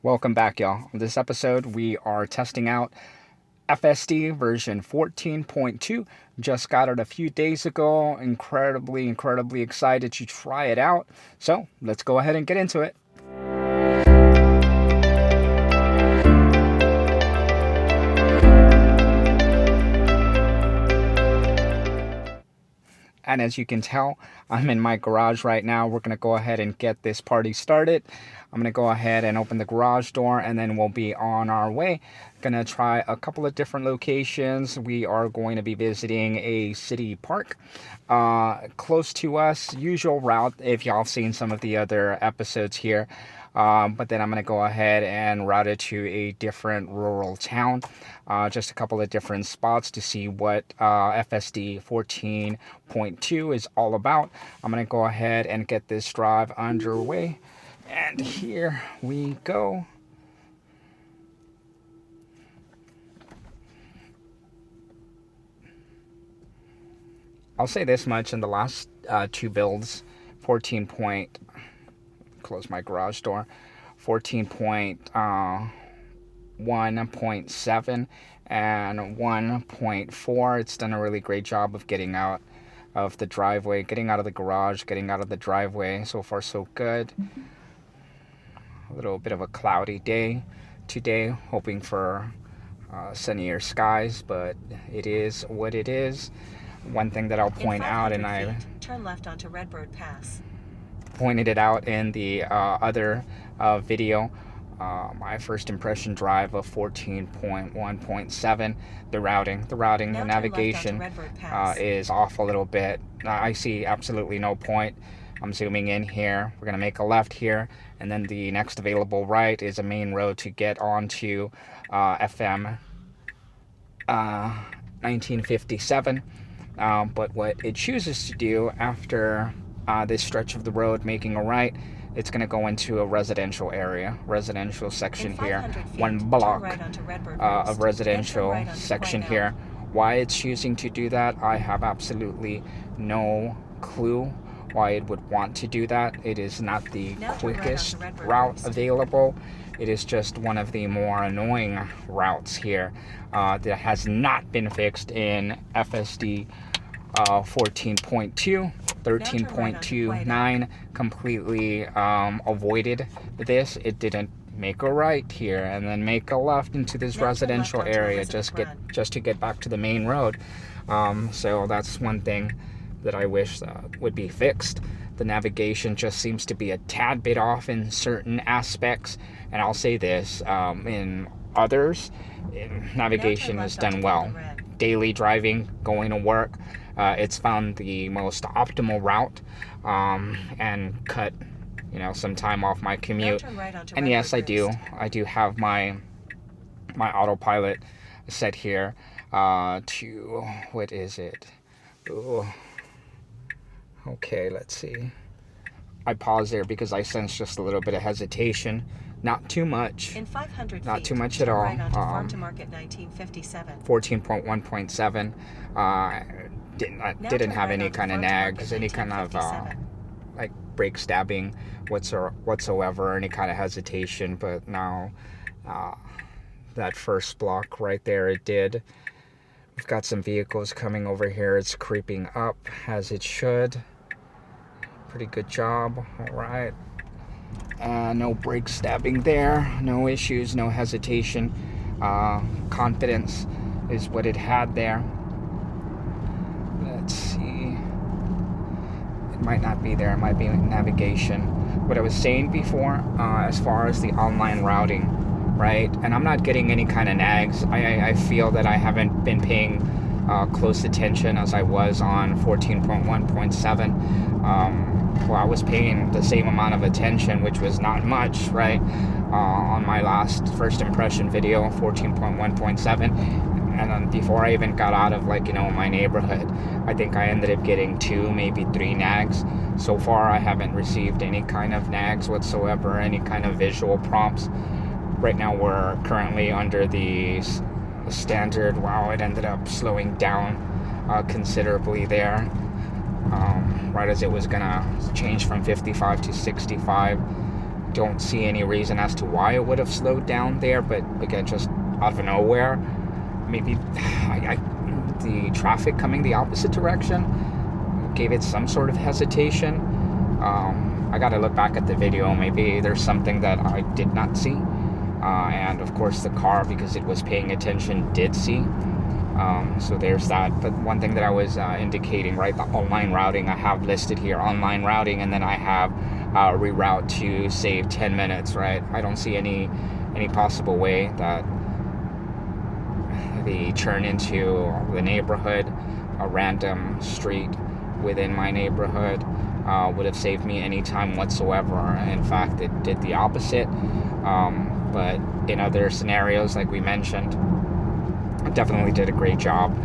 Welcome back, y'all. On this episode, we are testing out FSD version 14.2. Just got it a few days ago. Incredibly excited to try it out. So let's go ahead and get into it. And as you can tell, I'm in my garage right now. We're going to go ahead and get this party started. I'm going to go ahead and open the garage door and then we'll be on our way. Going to try a couple of different locations. We are going to be visiting a city park close to us. Usual route if y'all seen some of the other episodes here. But then I'm going to go ahead and route it to a different rural town. Just a couple of different spots to see what FSD 14.2 is all about. I'm going to go ahead and get this drive underway. And here we go. I'll say this much, in the last two builds, 14. Close my garage door. 14.1.7 and 1.4. It's done a really great job of getting out of the driveway, getting out of the garage, getting out of the driveway. So far, so good. A little bit of a cloudy day today, hoping for sunnier skies, but it is what it is. One thing that I'll point out, and I turn left onto Redbird Pass. Pointed it out in the other video, my first impression drive of 14.1.7, the navigation is off a little bit. I see absolutely no point. I'm zooming in here. We're going to make a left here, and then the next available right is a main road to get onto FM 1957. But what it chooses to do after this stretch of the road making a right, it's going to go into a residential section here. One block of residential section here. Why it's choosing to do that, I have absolutely no clue why it would want to do that. It is not the quickest route available. It is just one of the more annoying routes here that has not been fixed in FSD 14.2. 13.29 completely avoided this. It didn't make a right here and then make a left into this residential area just to get back to the main road. So that's one thing that I wish would be fixed. The navigation just seems to be a tad bit off in certain aspects, and I'll say this, in others, navigation is done well. Daily driving, going to work, it's found the most optimal route and cut some time off my commute. And yes, I do have my autopilot set here to, what is it? Ooh. Okay, let's see. I paused there because I sensed just a little bit of hesitation. Not too much. In 500 not feet, too much at all. Right onto Farm to Market 1957. 14.1.7 didn't have any kind of nags, any kind of like brake stabbing whatsoever, any kind of hesitation. But now that first block right there, it did. We've got some vehicles coming over here. It's creeping up as it should. Pretty good job. All right. No brake stabbing there. No issues, no hesitation. Confidence is what it had there. Let's see. It might not be there. It might be navigation. What I was saying before, as far as the online routing, right? And I'm not getting any kind of nags. I feel that I haven't been paying close attention as I was on 14.1.7. Well, I was paying the same amount of attention, which was not much, right? On my last first impression video, 14.1.7. And then before I even got out of my neighborhood, I think I ended up getting 2, maybe 3 nags. So far, I haven't received any kind of nags whatsoever, any kind of visual prompts. Right now, we're currently under the standard. Wow, it ended up slowing down considerably there. Right as it was gonna change from 55 to 65. don't see any reason as to why it would have slowed down there, but again, just out of nowhere, maybe the traffic coming the opposite direction gave it some sort of hesitation. I gotta look back at the video. Maybe there's something that I did not see, and of course the car, because it was paying attention, did see. So there's that. But one thing that I was indicating, right, the online routing, I have listed here online routing, and then I have reroute to save 10 minutes, right? I don't see any possible way that the turn into the neighborhood, a random street within my neighborhood, would have saved me any time whatsoever. In fact, it did the opposite. But in other scenarios, like we mentioned, I definitely did a great job.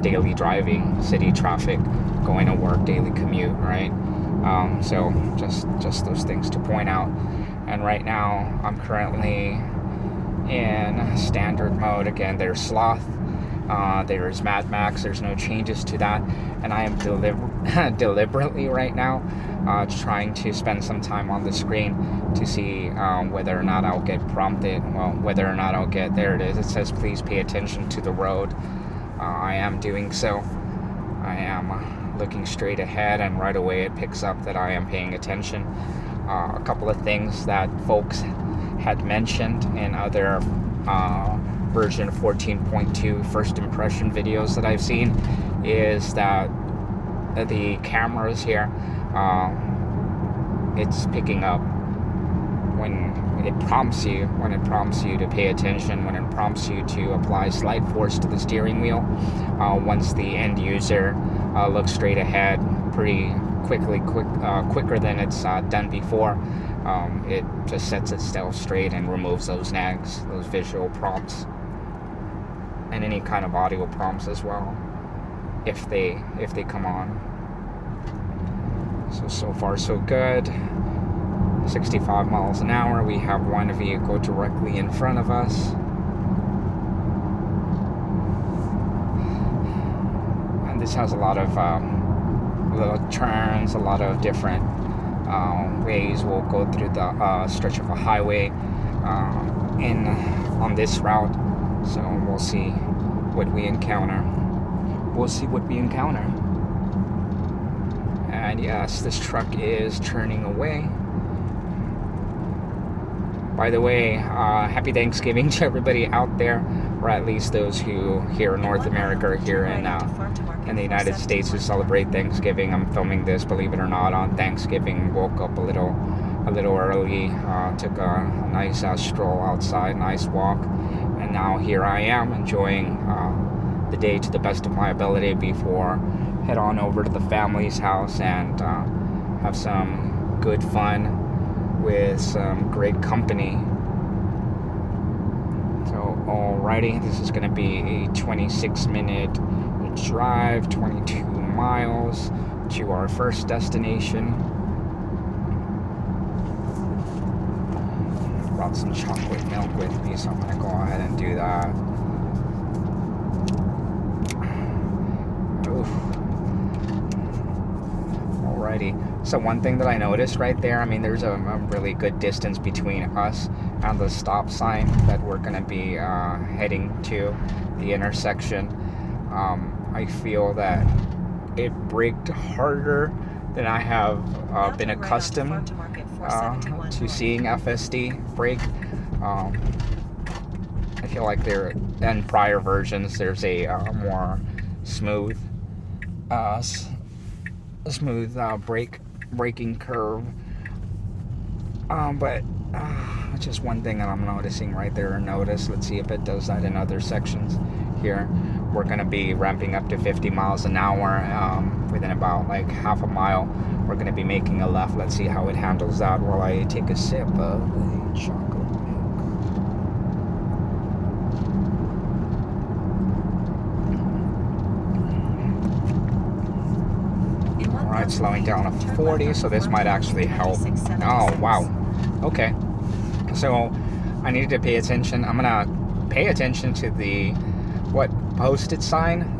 Daily driving, city traffic, going to work, daily commute, right? So just those things to point out. And right now I'm currently in standard mode. Again, there's Sloth, there's Mad Max, there's no changes to that, and I am deliberately right now trying to spend some time on the screen to see whether or not I'll get prompted, well, whether or not I'll get, there it is, it says please pay attention to the road. I am doing so. I am looking straight ahead, and right away it picks up that I am paying attention. A couple of things that folks had mentioned in other version 14.2 first impression videos that I've seen is that the cameras here, it's picking up when it prompts you to pay attention, when it prompts you to apply slight force to the steering wheel. Once the end user looks straight ahead pretty quicker than it's done before, it just sets itself straight and removes those nags, those visual prompts, and any kind of audio prompts as well, if they come on. So far so good. 65 miles an hour. We have one vehicle directly in front of us, and this has a lot of little turns, a lot of different ways. We'll go through the stretch of a highway on this route, so we'll see what we encounter. And yes, this truck is turning away. By the way, happy Thanksgiving to everybody out there, or at least those who here in North America or here in the United States who celebrate Thanksgiving. I'm filming this, believe it or not, on Thanksgiving. Woke up a little early, took a nice stroll outside, nice walk, and now here I am enjoying the day to the best of my ability before head on over to the family's house and have some good fun with some great company. So alrighty, this is going to be a 26-minute drive, 22 miles to our first destination. Brought some chocolate milk with me, so I'm going to go ahead and do that. Oof. Alrighty. So one thing that I noticed right there, I mean, there's a really good distance between us and the stop sign that we're going to be heading to, the intersection. I feel that it braked harder than I have been accustomed to seeing FSD brake. I feel like in prior versions there's a more smooth braking curve, but just one thing that I'm noticing right there. Let's see if it does that in other sections. Here we're going to be ramping up to 50 miles an hour. Within about like half a mile we're going to be making a left. Let's see how it handles that while I take a sip of the chocolate milk. Alright, slowing down to 40, so this might actually help. Oh wow, okay, so I needed to pay attention. I'm gonna pay attention to what posted sign,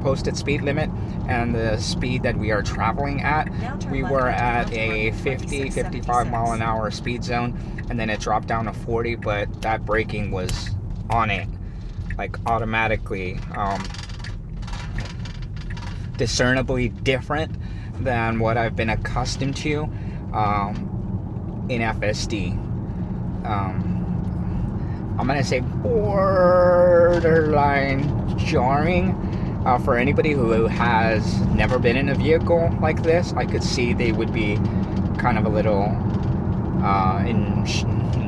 posted speed limit, and the speed that we are traveling at. We were at a 50, 55 mile an hour speed zone, and then it dropped down to 40, but that braking was on it, like automatically, discernibly different than what I've been accustomed to in FSD. I'm gonna say borderline jarring. For anybody who has never been in a vehicle like this, I could see they would be kind of a little in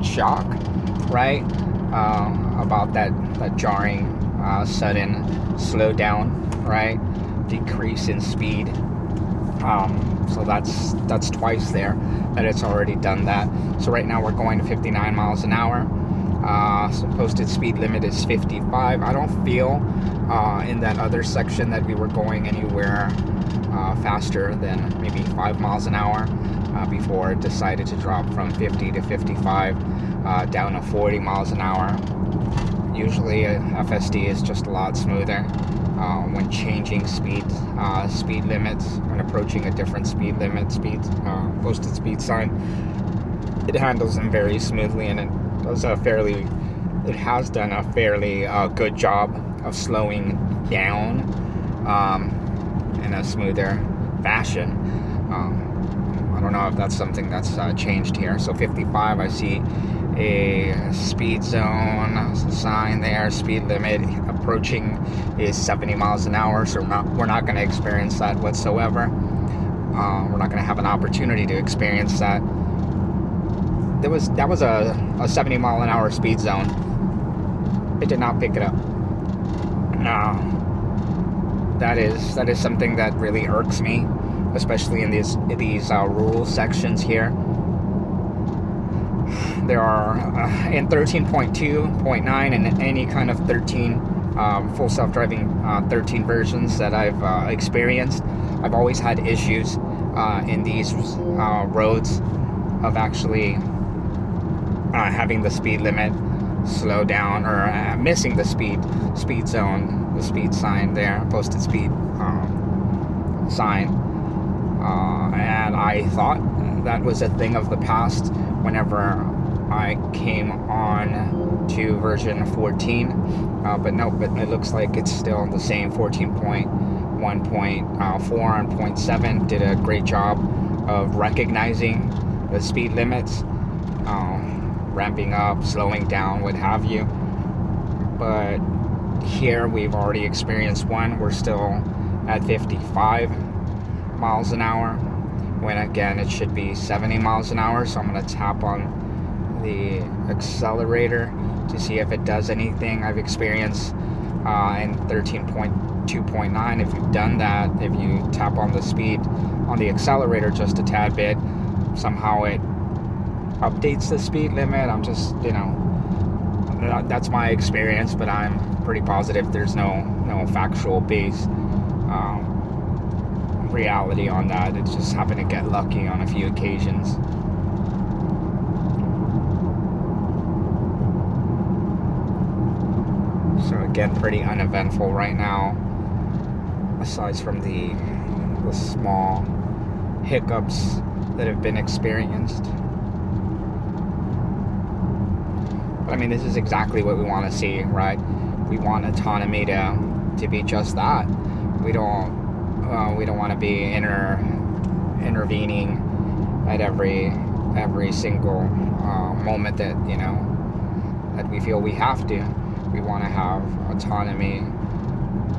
shock, right? About that jarring, sudden slowdown, right? Decrease in speed. So that's twice there that it's already done that. So right now we're going to 59 miles an hour. So posted speed limit is 55. I don't feel in that other section that we were going anywhere faster than maybe 5 miles an hour before it decided to drop from 50 to 55 down to 40 miles an hour. Usually FSD is just a lot smoother when changing speed limits, when approaching a different speed limit, posted speed sign. It handles them very smoothly, and it has done a fairly good job of slowing down in a smoother fashion. I don't know if that's something that's changed here. So 55, I see a speed zone sign there. Speed limit approaching is 70 miles an hour, so we're not going to experience that whatsoever. We're not going to have an opportunity to experience that. That was a 70 mile an hour speed zone. It did not pick it up. That is something that really irks me, especially in these rural sections here. There are in 13.2.9 and any kind of 13 full self-driving 13 versions that I've experienced, I've always had issues in these roads of actually having the speed limit slow down, or missing the speed zone, the speed sign there, posted speed sign. And I thought that was a thing of the past whenever I came on to version 14, but no, but it looks like it's still the same. 14.1.4 and 0.7 did a great job of recognizing the speed limits, ramping up, slowing down, what have you. But here we've already experienced one. We're still at 55 miles an hour, when again it should be 70 miles an hour. So I'm going to tap on the accelerator to see if it does anything. I've experienced in 13.2.9, if you've done that, if you tap on the speed on the accelerator just a tad bit, somehow it updates the speed limit. I'm just, that's my experience, but I'm pretty positive there's no factual base reality on that. It just happened to get lucky on a few occasions. So again, pretty uneventful right now, aside from the small hiccups that have been experienced. But I mean, this is exactly what we want to see, right? We want autonomy to be just that. We don't want to be intervening at every single moment that that we feel we have to. We want to have autonomy,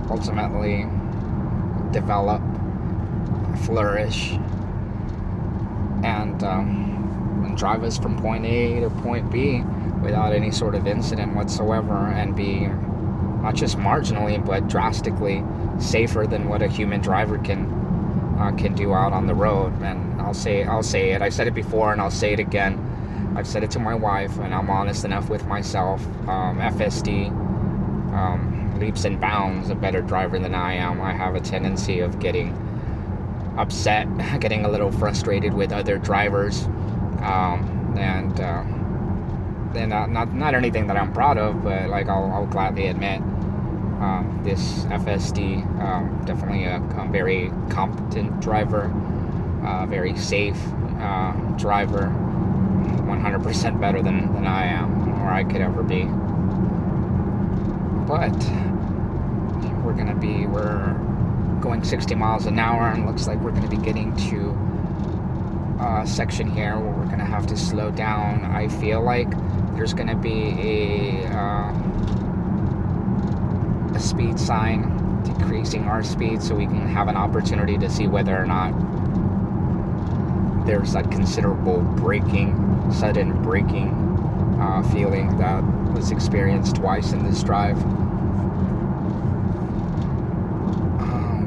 ultimately develop, flourish, and drive us from point A to point B without any sort of incident whatsoever, and be not just marginally but drastically safer than what a human driver can do out on the road. And I'll say it. I said it before and I'll say it again. I've said it to my wife, and I'm honest enough with myself. FSD leaps and bounds a better driver than I am. I have a tendency of getting upset, getting a little frustrated with other drivers, and not anything that I'm proud of, but like I'll gladly admit This FSD, definitely a very competent driver, very safe driver, 100% better than I am, or I could ever be. But we're going 60 miles an hour, and looks like we're going to be getting to a section here where we're going to have to slow down. I feel like there's going to be a speed sign decreasing our speed, so we can have an opportunity to see whether or not there's that considerable sudden braking feeling that was experienced twice in this drive.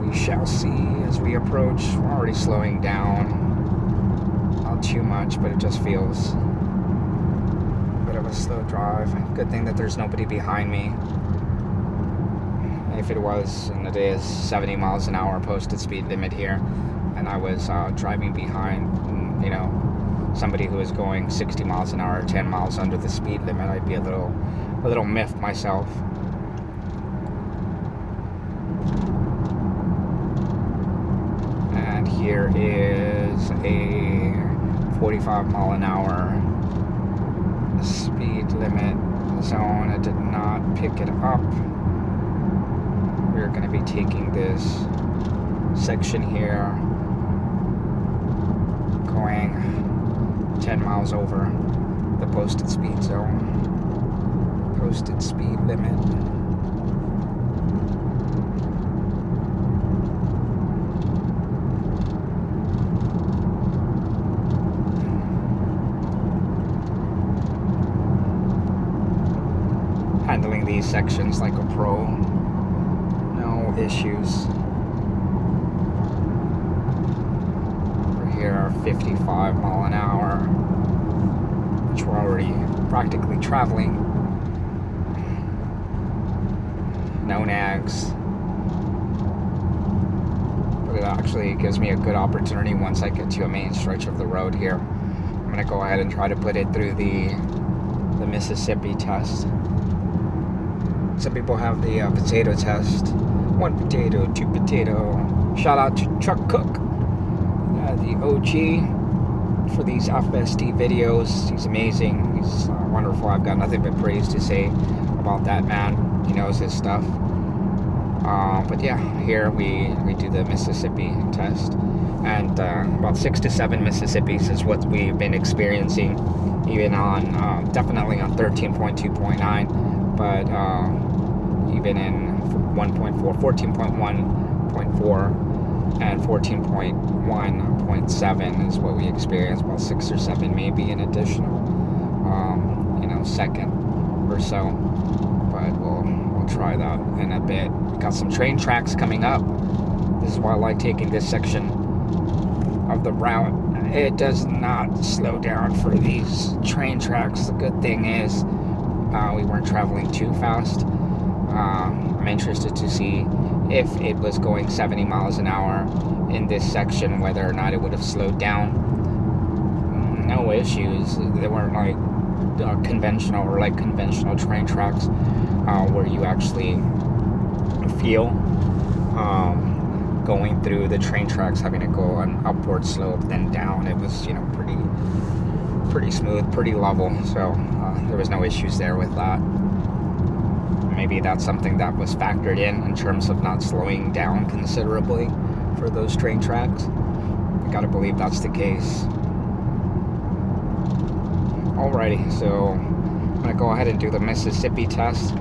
We shall see as we approach. We're already slowing down. Not too much, but it just feels a bit of a slow drive. Good thing that there's nobody behind me. If it was, and it is 70 miles an hour posted speed limit here, and I was driving behind, somebody who is going 60 miles an hour, 10 miles under the speed limit, I'd be a little miffed myself. And here is a 45 mile an hour speed limit zone. I did not pick it up. We're going to be taking this section here, going 10 miles over the posted speed zone, posted speed limit. Handling these sections like a pro. Issues. We're here 55 mile an hour, which we're already practically traveling. No nags. But it actually gives me a good opportunity once I get to a main stretch of the road here. I'm going to go ahead and try to put it through the Mississippi test. Some people have the potato test. 1 potato, 2 potato. Shout out to Chuck Cook, the OG for these FSD videos. He's amazing. He's wonderful. I've got nothing but praise to say about that man. He knows his stuff. But yeah, here we do the Mississippi test, and about 6 to 7 Mississippis is what we've been experiencing, even on definitely on 13.2.9, but even in 1.4, 14.1.4, and 14.1.7 is what we experienced. About 6 or 7 maybe an additional second or so, but we'll try that in a bit. Got some train tracks coming up. This is why I like taking this section of the route. It does not slow down for these train tracks. The good thing is we weren't traveling too fast. I'm interested to see if it was going 70 miles an hour in this section, whether or not it would have slowed down. No issues. They weren't like conventional train tracks where you actually feel going through the train tracks having to go an upward slope then down. It was pretty smooth, pretty level, so there was no issues there with that. Maybe that's something that was factored in terms of not slowing down considerably for those train tracks. I gotta believe that's the case. Alrighty, so I'm gonna go ahead and do the Mississippi test.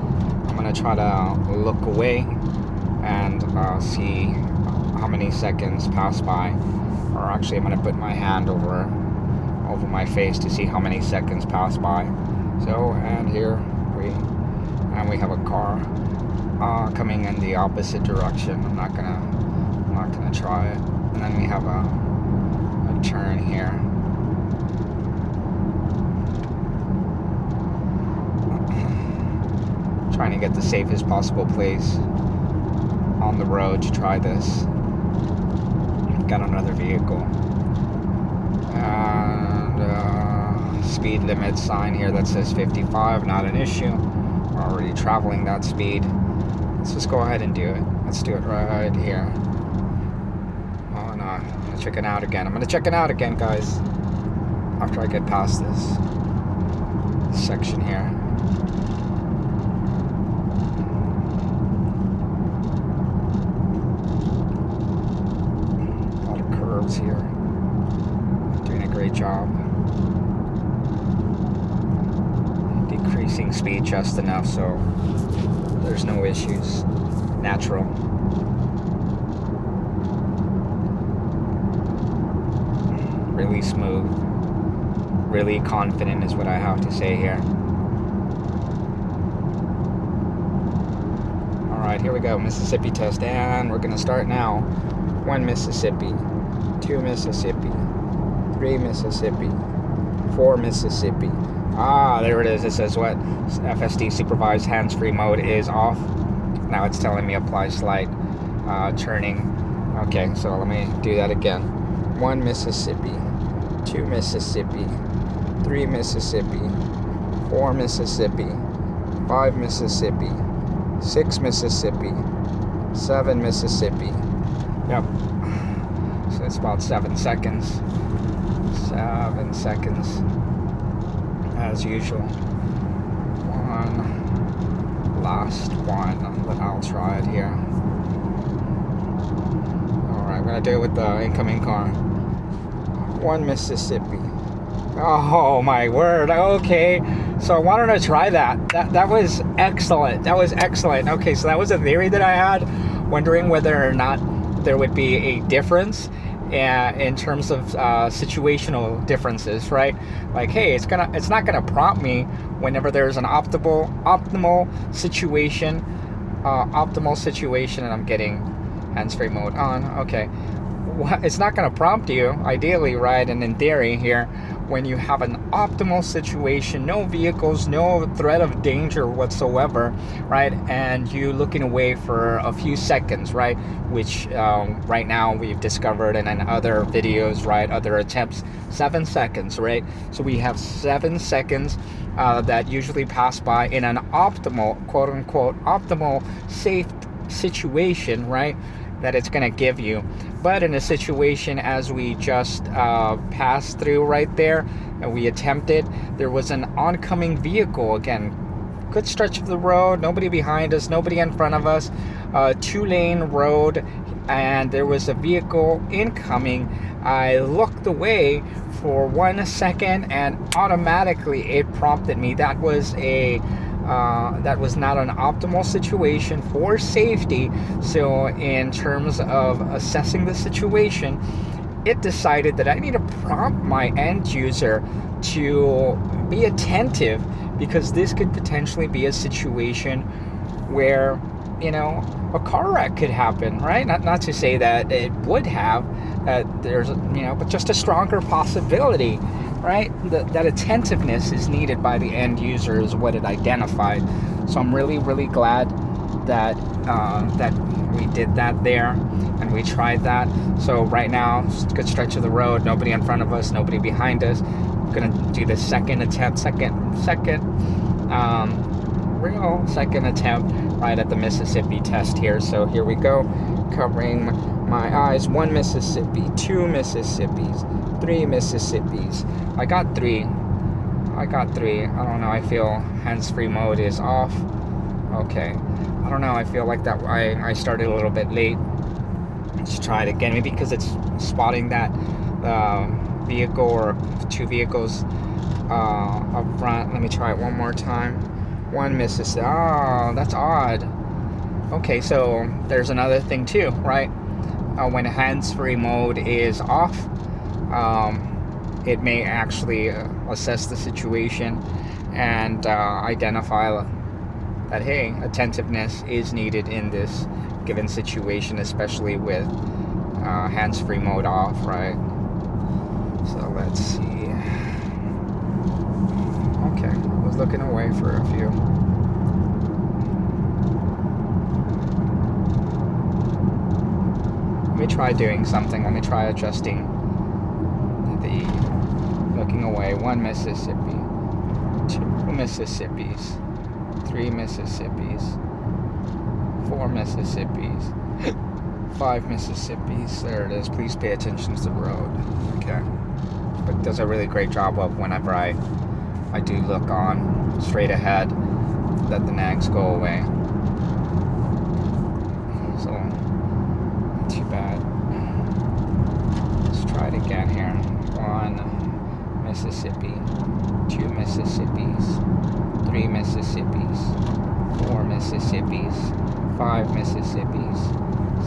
I'm gonna try to look away and see how many seconds pass by, or actually I'm gonna put my hand over my face to see how many seconds pass by. So, and here we have a car coming in the opposite direction. I'm not gonna try it. And then we have a turn here. Trying to get the safest possible place on the road to try this. Got another vehicle. And speed limit sign here that says 55, not an issue. We're already traveling that speed. Let's just go ahead and do it. Let's do it right here. Oh no, I'm gonna check it out again. I'm gonna check it out again, guys. After I get past this section here. A lot of curves here. Doing a great job. Decreasing speed just enough so there's no issues. Natural. Really smooth. Really confident is what I have to say here. Alright, here we go. Mississippi test. And we're going to start now. 1 Mississippi. 2 Mississippi. 3 Mississippi. 4 Mississippi. Ah, there it is. It says what? FSD supervised hands-free mode is off. Now it's telling me apply slight turning. Okay, so let me do that again. 1 Mississippi. 2 Mississippi. 3 Mississippi. 4 Mississippi. 5 Mississippi. 6 Mississippi. 7 Mississippi. Yep. So it's about 7 seconds. 7 seconds. As usual. One last one, but I'll try it here. Alright, I'm gonna do it with the incoming car. 1 Mississippi. Oh my word, okay. So I wanted to try that. That was excellent. That was excellent. Okay, so that was a theory that I had, wondering whether or not there would be a difference in terms of situational differences, right? Like, hey, it's not gonna prompt me whenever there's an optimal situation, and I'm getting hands-free mode on. Okay, it's not gonna prompt you, ideally, right? And in theory here, when you have an optimal situation, no vehicles, no threat of danger whatsoever, right? And you looking away for a few seconds, right? Which right now we've discovered, and in other videos, right, other attempts, 7 seconds, right? So we have 7 seconds that usually pass by in an optimal, quote unquote, optimal safe situation, right? That it's going to give you. But in a situation as we just passed through right there, and we attempted, there was an oncoming vehicle. Again, good stretch of the road, nobody behind us, nobody in front of us, 2-lane road, and there was a vehicle incoming. I looked away for 1 second and automatically it prompted me. That was not an optimal situation for safety. So in terms of assessing the situation, it decided that I need to prompt my end user to be attentive, because this could potentially be a situation where, you know, a car wreck could happen, right? Not to say that it would have, there's, you know, but just a stronger possibility, right? That attentiveness is needed by the end user is what it identified. So I'm really, really glad that that we did that there and we tried that. So right now, good stretch of the road, nobody in front of us, nobody behind us. I'm gonna do the second attempt, real second attempt right at the Mississippi test here. So here we go, covering my eyes. 1 Mississippi, 2 Mississippis, 3 Mississippis. I got three. I don't know, I feel hands-free mode is off. Okay, I don't know, I feel like that I started a little bit late. Let's try it again, maybe because it's spotting that vehicle or 2 vehicles up front. Let me try it one more time. 1 Mississippi. Oh, that's odd. Okay, so there's another thing too, right? When hands-free mode is off, it may actually assess the situation and identify that, hey, attentiveness is needed in this given situation, especially with hands-free mode off, right? So let's see. Okay, I was looking away for a few. Let me try doing something. Let me try adjusting the looking away. 1 Mississippi, 2 Mississippis, 3 Mississippis, 4 Mississippis. 5 Mississippis. There it is. Please pay attention to the road. Okay. But it does a really great job of whenever I do look on straight ahead, let the nags go away. So, not too bad. Let's try it again here. 1 Mississippi. 2 Mississippis. 3 Mississippis. 4 Mississippis. 5 Mississippis.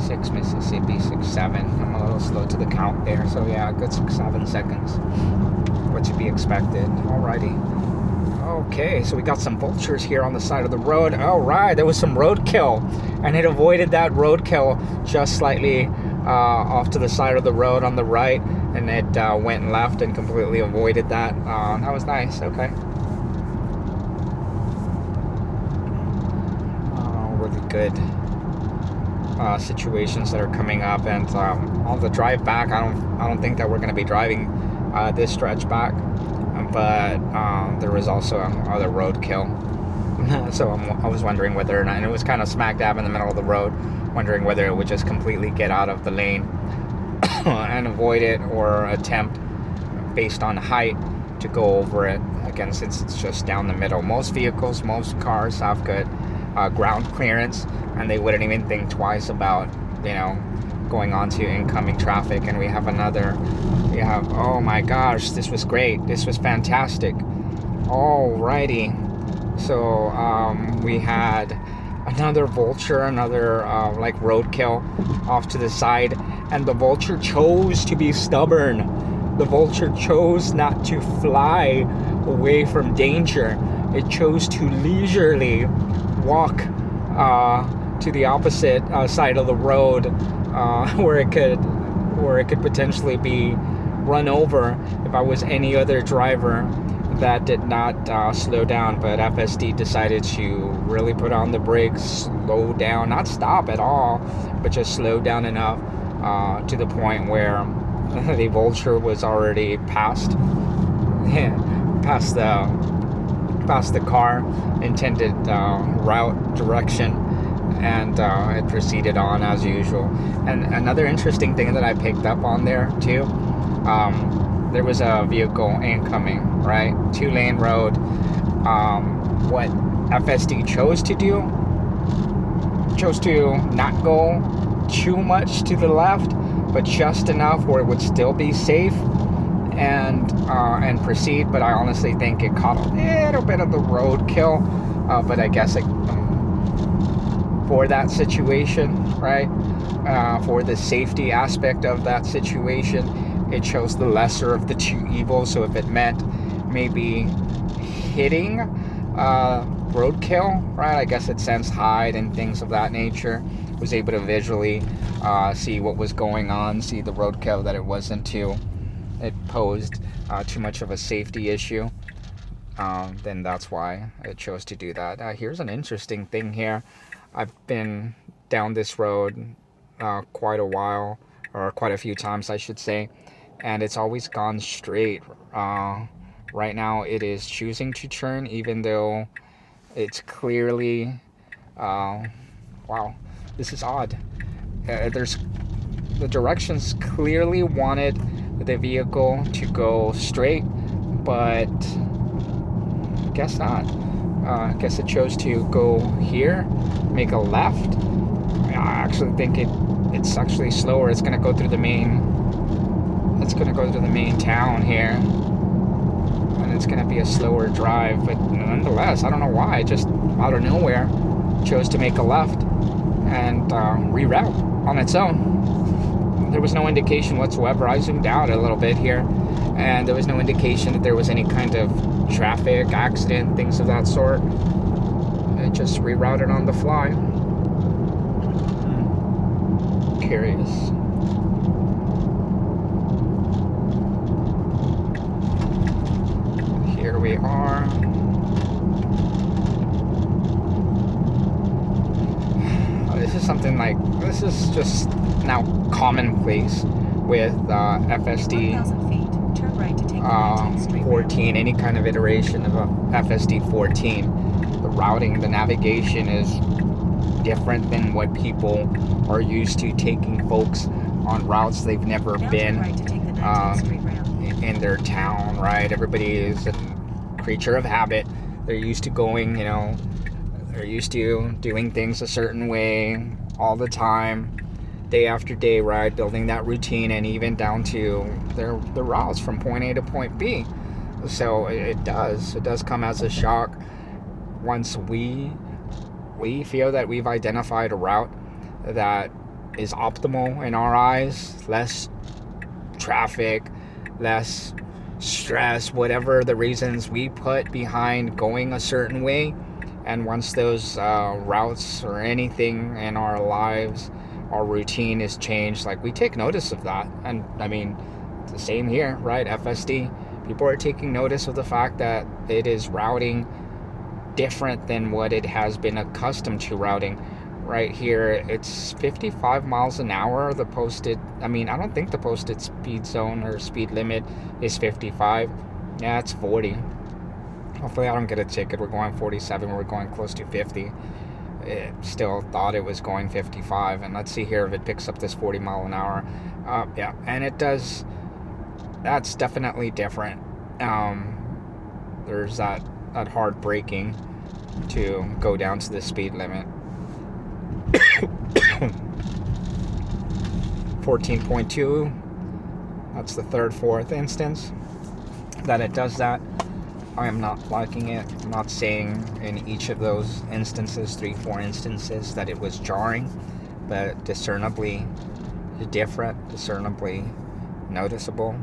6 Mississippi, 6, 7. I'm a little slow to the count there, so yeah, a good 6, 7 seconds. What to be expected. Alrighty. Okay, so we got some vultures here on the side of the road. Alright, there was some roadkill, and it avoided that roadkill just slightly off to the side of the road on the right, and it went left and completely avoided that. That was nice. Okay. Really good situations that are coming up, and on the drive back, I don't think that we're going to be driving this stretch back, but there was also other roadkill. So I was wondering whether or not, and it was kind of smack dab in the middle of the road, wondering whether it would just completely get out of the lane and avoid it, or attempt based on height to go over it. Again, since it's just down the middle, most vehicles, most cars have good ground clearance, and they wouldn't even think twice about, going on to incoming traffic. And we have, oh my gosh, this was great. This was fantastic. Alrighty. So, we had another vulture, another, roadkill off to the side, and the vulture chose to be stubborn. The vulture chose not to fly away from danger. It chose to leisurely walk to the opposite side of the road, where it could potentially be run over if I was any other driver that did not slow down. But FSD decided to really put on the brakes, slow down, not stop at all, but just slow down enough to the point where the vulture was already past the car intended route direction, and it proceeded on as usual. And another interesting thing that I picked up on there too, there was a vehicle incoming, right? 2-lane road. What FSD chose to not go too much to the left, but just enough where it would still be safe and proceed. But I honestly think it caught a little bit of the roadkill, but I guess for that situation, right, for the safety aspect of that situation, it chose the lesser of the two evils. So if it meant maybe hitting roadkill, right, I guess it sensed hide and things of that nature, was able to visually see what was going on, see the roadkill, that it posed too much of a safety issue, then that's why it chose to do that. Here's an interesting thing here. I've been down this road quite a while, or quite a few times I should say, and it's always gone straight. Right now it is choosing to turn, even though it's clearly wow, this is odd. The directions clearly wanted the vehicle to go straight, but guess not. I guess it chose to go here, make a left. I actually think it's actually slower. It's gonna go through the main town here, and it's gonna be a slower drive, but nonetheless, I don't know why, just out of nowhere chose to make a left and reroute on its own. There was no indication whatsoever. I zoomed out a little bit here, and there was no indication that there was any kind of traffic accident, things of that sort. It just rerouted on the fly. Curious. Here we are. This is just now commonplace with FSD 1,000 feet, turn right to take the 19th Street 14, any kind of iteration of a FSD 14. The routing, the navigation is different than what people are used to, taking folks on routes they've never Now been turn right to take the 19th Street round. in their town, right? Everybody is a creature of habit. They're used to going, they're used to doing things a certain way all the time, day after day, right? Building that routine, and even down to their routes from point A to point B. So it does come as a shock once we feel that we've identified a route that is optimal in our eyes, less traffic, less stress, whatever the reasons we put behind going a certain way. And once those routes or anything in our lives, our routine is changed, like, we take notice of that. And I mean, it's the same here, right? FSD, people are taking notice of the fact that it is routing different than what it has been accustomed to routing. Right here, it's 55 miles an hour. The posted, I don't think the posted speed zone or speed limit is 55. Yeah, it's 40. Hopefully I don't get a ticket. We're going 47. We're going close to 50. It still thought it was going 55. And let's see here if it picks up this 40 mile an hour. Yeah, and it does. That's definitely different. There's that hard braking to go down to the speed limit. 14.2. That's the fourth instance that it does that. I am not liking it. I'm not saying in each of those instances, 3-4 instances, that it was jarring, but discernibly different, discernibly noticeable.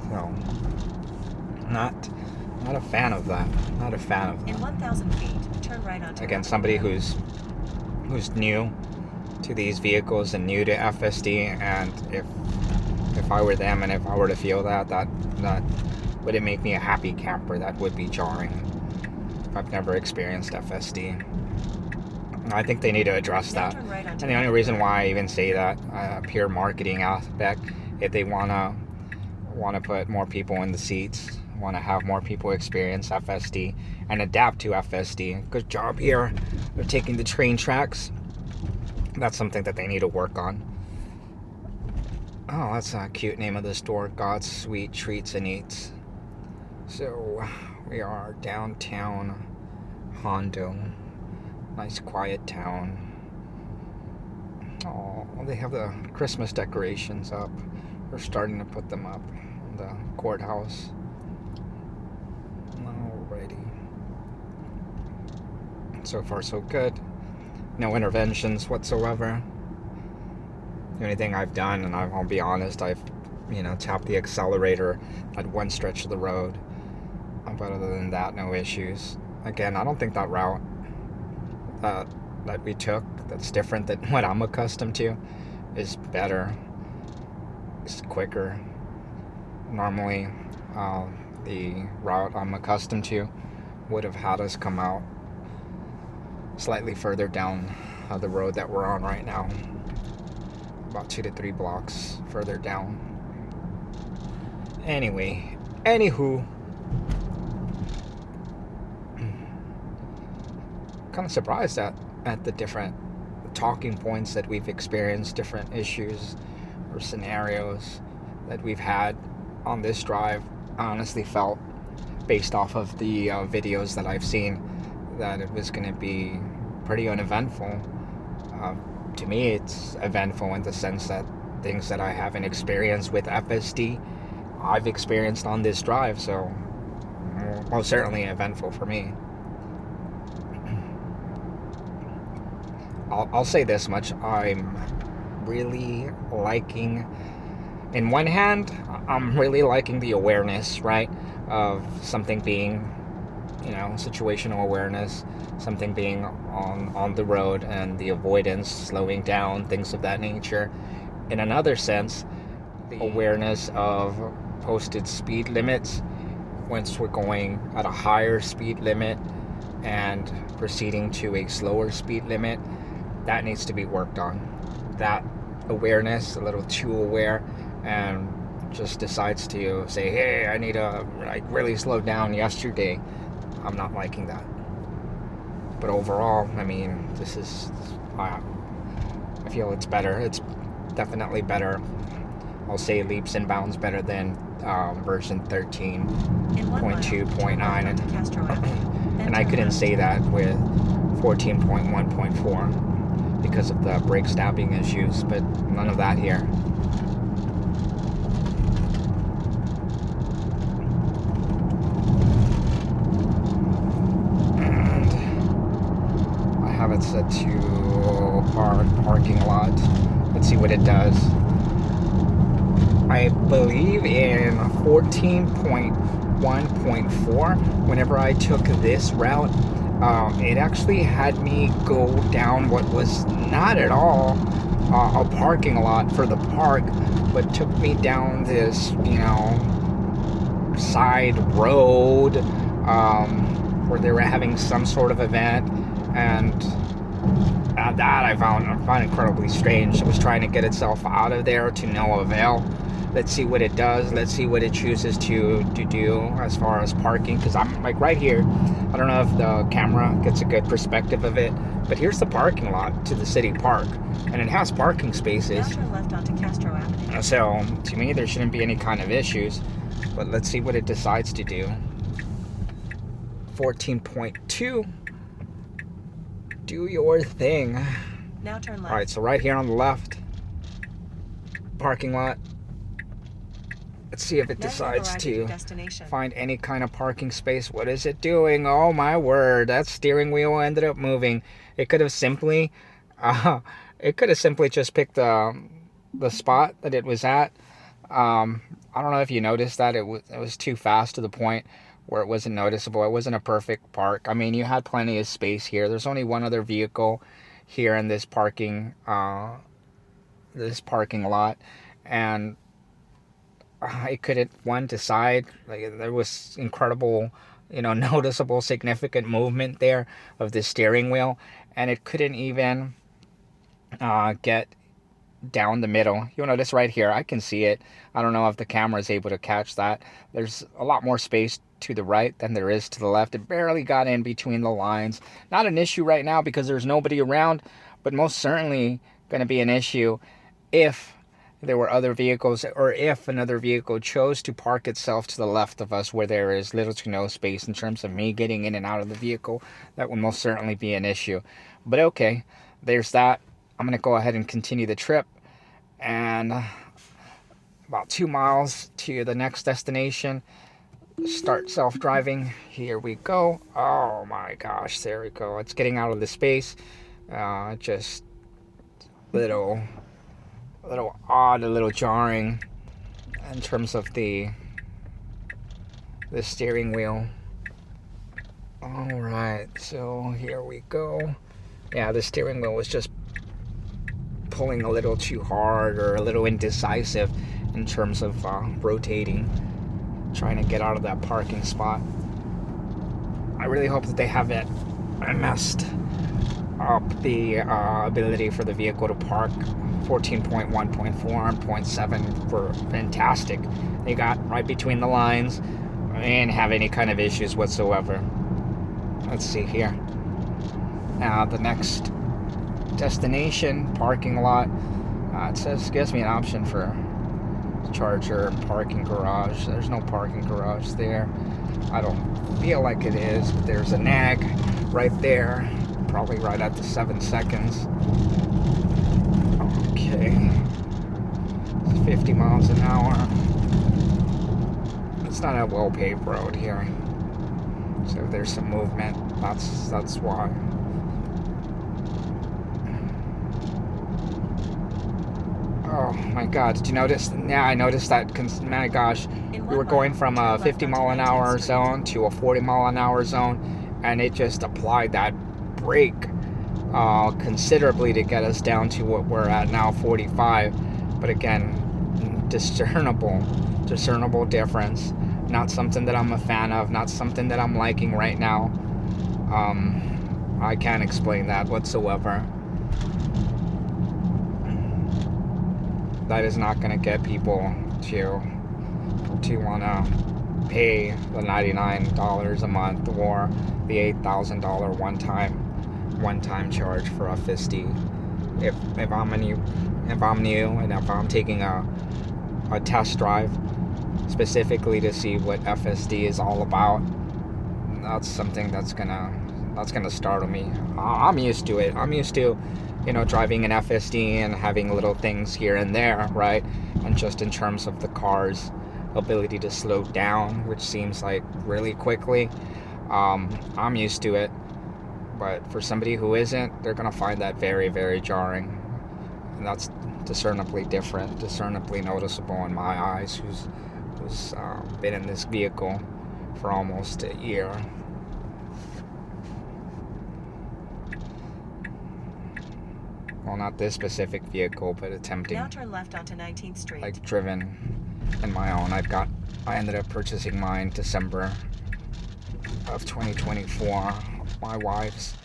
So, not a fan of that. Not a fan of that. In 1,000 feet, turn right onto. Again, somebody who's new to these vehicles and new to FSD, and if I were them and if I were to feel that wouldn't make me a happy camper. That would be jarring. I've never experienced FSD. I think they need to address that. And the only reason why I even say that, pure marketing aspect, if they wanna put more people in the seats, want to have more people experience FSD and adapt to FSD. Good job here. They're taking the train tracks. That's something that they need to work on. Oh, that's a cute name of the store. God's Sweet Treats and Eats. So, we are downtown Hondo. Nice quiet town. Oh, they have the Christmas decorations up. We're starting to put them up in the courthouse. Alrighty. So far, so good. No interventions whatsoever. The only thing I've done, and I'll be honest, I've tapped the accelerator at one stretch of the road. But other than that, no issues. Again, I don't think that route that we took, that's different than what I'm accustomed to, is better. It's quicker. Normally, the route I'm accustomed to would have had us come out slightly further down the road that we're on right now, about 2 to 3 blocks further down. Anywho, kind of surprised at the different talking points that we've experienced, different issues or scenarios that we've had on this drive. I honestly felt, based off of the videos that I've seen, that it was going to be pretty uneventful. To me, it's eventful in the sense that things that I haven't experienced with FSD, I've experienced on this drive, so most certainly eventful for me. I'll say this much, I'm really liking, in one hand, I'm really liking the awareness, right, of something being, situational awareness, something being on the road, and the avoidance, slowing down, things of that nature. In another sense, the awareness of posted speed limits, once we're going at a higher speed limit and proceeding to a slower speed limit, that needs to be worked on. That awareness, a little too aware, and just decides to say, hey, I need to like really slow down yesterday. I'm not liking that. But overall, I mean, this is, I feel it's better. It's definitely better. I'll say leaps and bounds better than version 13.2.9. And I couldn't say that with 14.1.4 because of the brake stabbing issues, but none of that here. And I have it set to parking lot. Let's see what it does. I believe in 14.1.4, whenever I took this route, it actually had me go down what was not at all a parking lot for the park, but took me down this, side road where they were having some sort of event, and that I found incredibly strange. It was trying to get itself out of there to no avail. Let's see what it does. Let's see what it chooses to do as far as parking, because I'm like right here. I don't know if the camera gets a good perspective of it, but here's the parking lot to the city park, and it has parking spaces. Now turn left onto Castro Avenue. So to me, there shouldn't be any kind of issues, but let's see what it decides to do. 14.2. Do your thing. Now turn left. All right, so right here on the left, parking lot. Let's see if it decides to find any kind of parking space. What is it doing? Oh my word! That steering wheel ended up moving. It could have simply, just picked the spot that it was at. I don't know if you noticed that it was too fast to the point where it wasn't noticeable. It wasn't a perfect park. I mean, you had plenty of space here. There's only one other vehicle here in this parking lot, and I couldn't decide. Like, there was incredible, noticeable, significant movement there of the steering wheel, and it couldn't even get down the middle. You'll notice right here, I can see it. I don't know if the camera is able to catch that. There's a lot more space to the right than there is to the left. It barely got in between the lines. Not an issue right now because there's nobody around, but most certainly going to be an issue if there were other vehicles, or if another vehicle chose to park itself to the left of us where there is little to no space in terms of me getting in and out of the vehicle. That would most certainly be an issue. But okay, there's that. I'm going to go ahead and continue the trip, and about 2 miles to the next destination. Start self-driving. Here we go. Oh my gosh, there we go. It's getting out of the space. Just little odd, a little jarring in terms of the steering wheel. All right, so here we go. Yeah, the steering wheel was just pulling a little too hard, or a little indecisive in terms of rotating, trying to get out of that parking spot. I really hope that they haven't messed up the ability for the vehicle to park. 14.1.4 and 0.7 were fantastic. They got right between the lines and have any kind of issues whatsoever. Let's see here. Now the next destination, parking lot. It gives me an option for charger and parking garage. There's no parking garage there. I don't feel like it is, but there's a nag right there, probably right at the 7 seconds. Okay, it's 50 miles an hour. It's not a well-paved road here, so if there's some movement, that's why. Oh my God, did you notice? Yeah, I noticed that. My gosh, we were going from a 50 mile an hour zone to a 40 mile an hour zone, and it just applied that brake considerably to get us down to what we're at now, 45. But again, discernible difference. Not something that I'm a fan of, not something that I'm liking right now. I can't explain that whatsoever. That is not going to get people to Do you want to pay the $99 a month or the $8,000 one-time charge for FSD? If I'm new and if I'm taking a test drive specifically to see what FSD is all about, that's something that's gonna startle me. I'm used to it. I'm used to, driving an FSD and having little things here and there, right? And just in terms of the car's ability to slow down, which seems like really quickly, I'm used to it. But for somebody who isn't, they're gonna find that very, very jarring. And that's discernibly different, discernibly noticeable in my eyes, who's been in this vehicle for almost a year. Well, not this specific vehicle, but attempting. Now turn left onto 19th Street. Like driven in my own. I ended up purchasing mine December of 2024. My wife's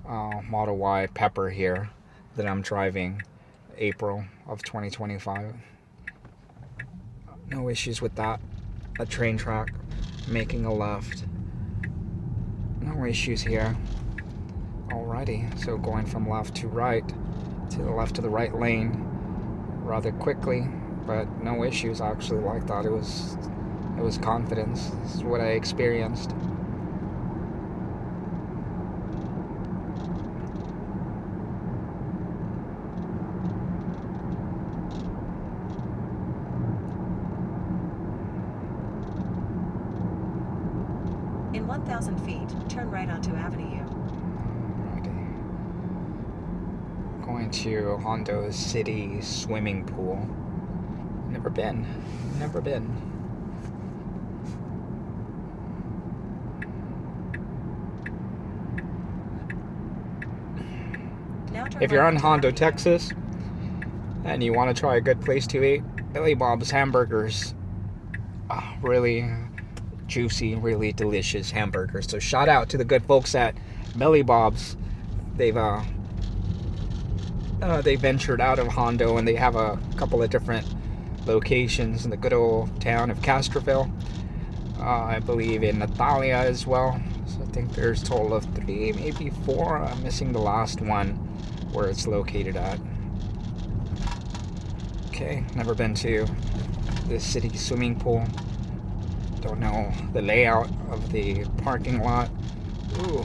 Model Y Pepper here that I'm driving April of 2025. No issues with that. A train track, making a left. No issues here. Alrighty, so going from left to right, to the left to the right lane rather quickly, but no issues. I actually like that. It was confidence. This is what I experienced. In 1,000 feet, turn right onto Avenue. Going to Hondo's City swimming pool. Never been. If you're in Hondo, Texas, and you want to try a good place to eat, Billy Bob's Hamburgers. Really juicy, really delicious hamburgers. So shout out to the good folks at Billy Bob's. They ventured out of Hondo, and they have a couple of different locations in the good old town of Castroville. I believe in Natalia as well. So I think there's a total of 3, maybe 4. I'm missing the last one where it's located at. Okay, never been to the city swimming pool. Don't know the layout of the parking lot. Ooh,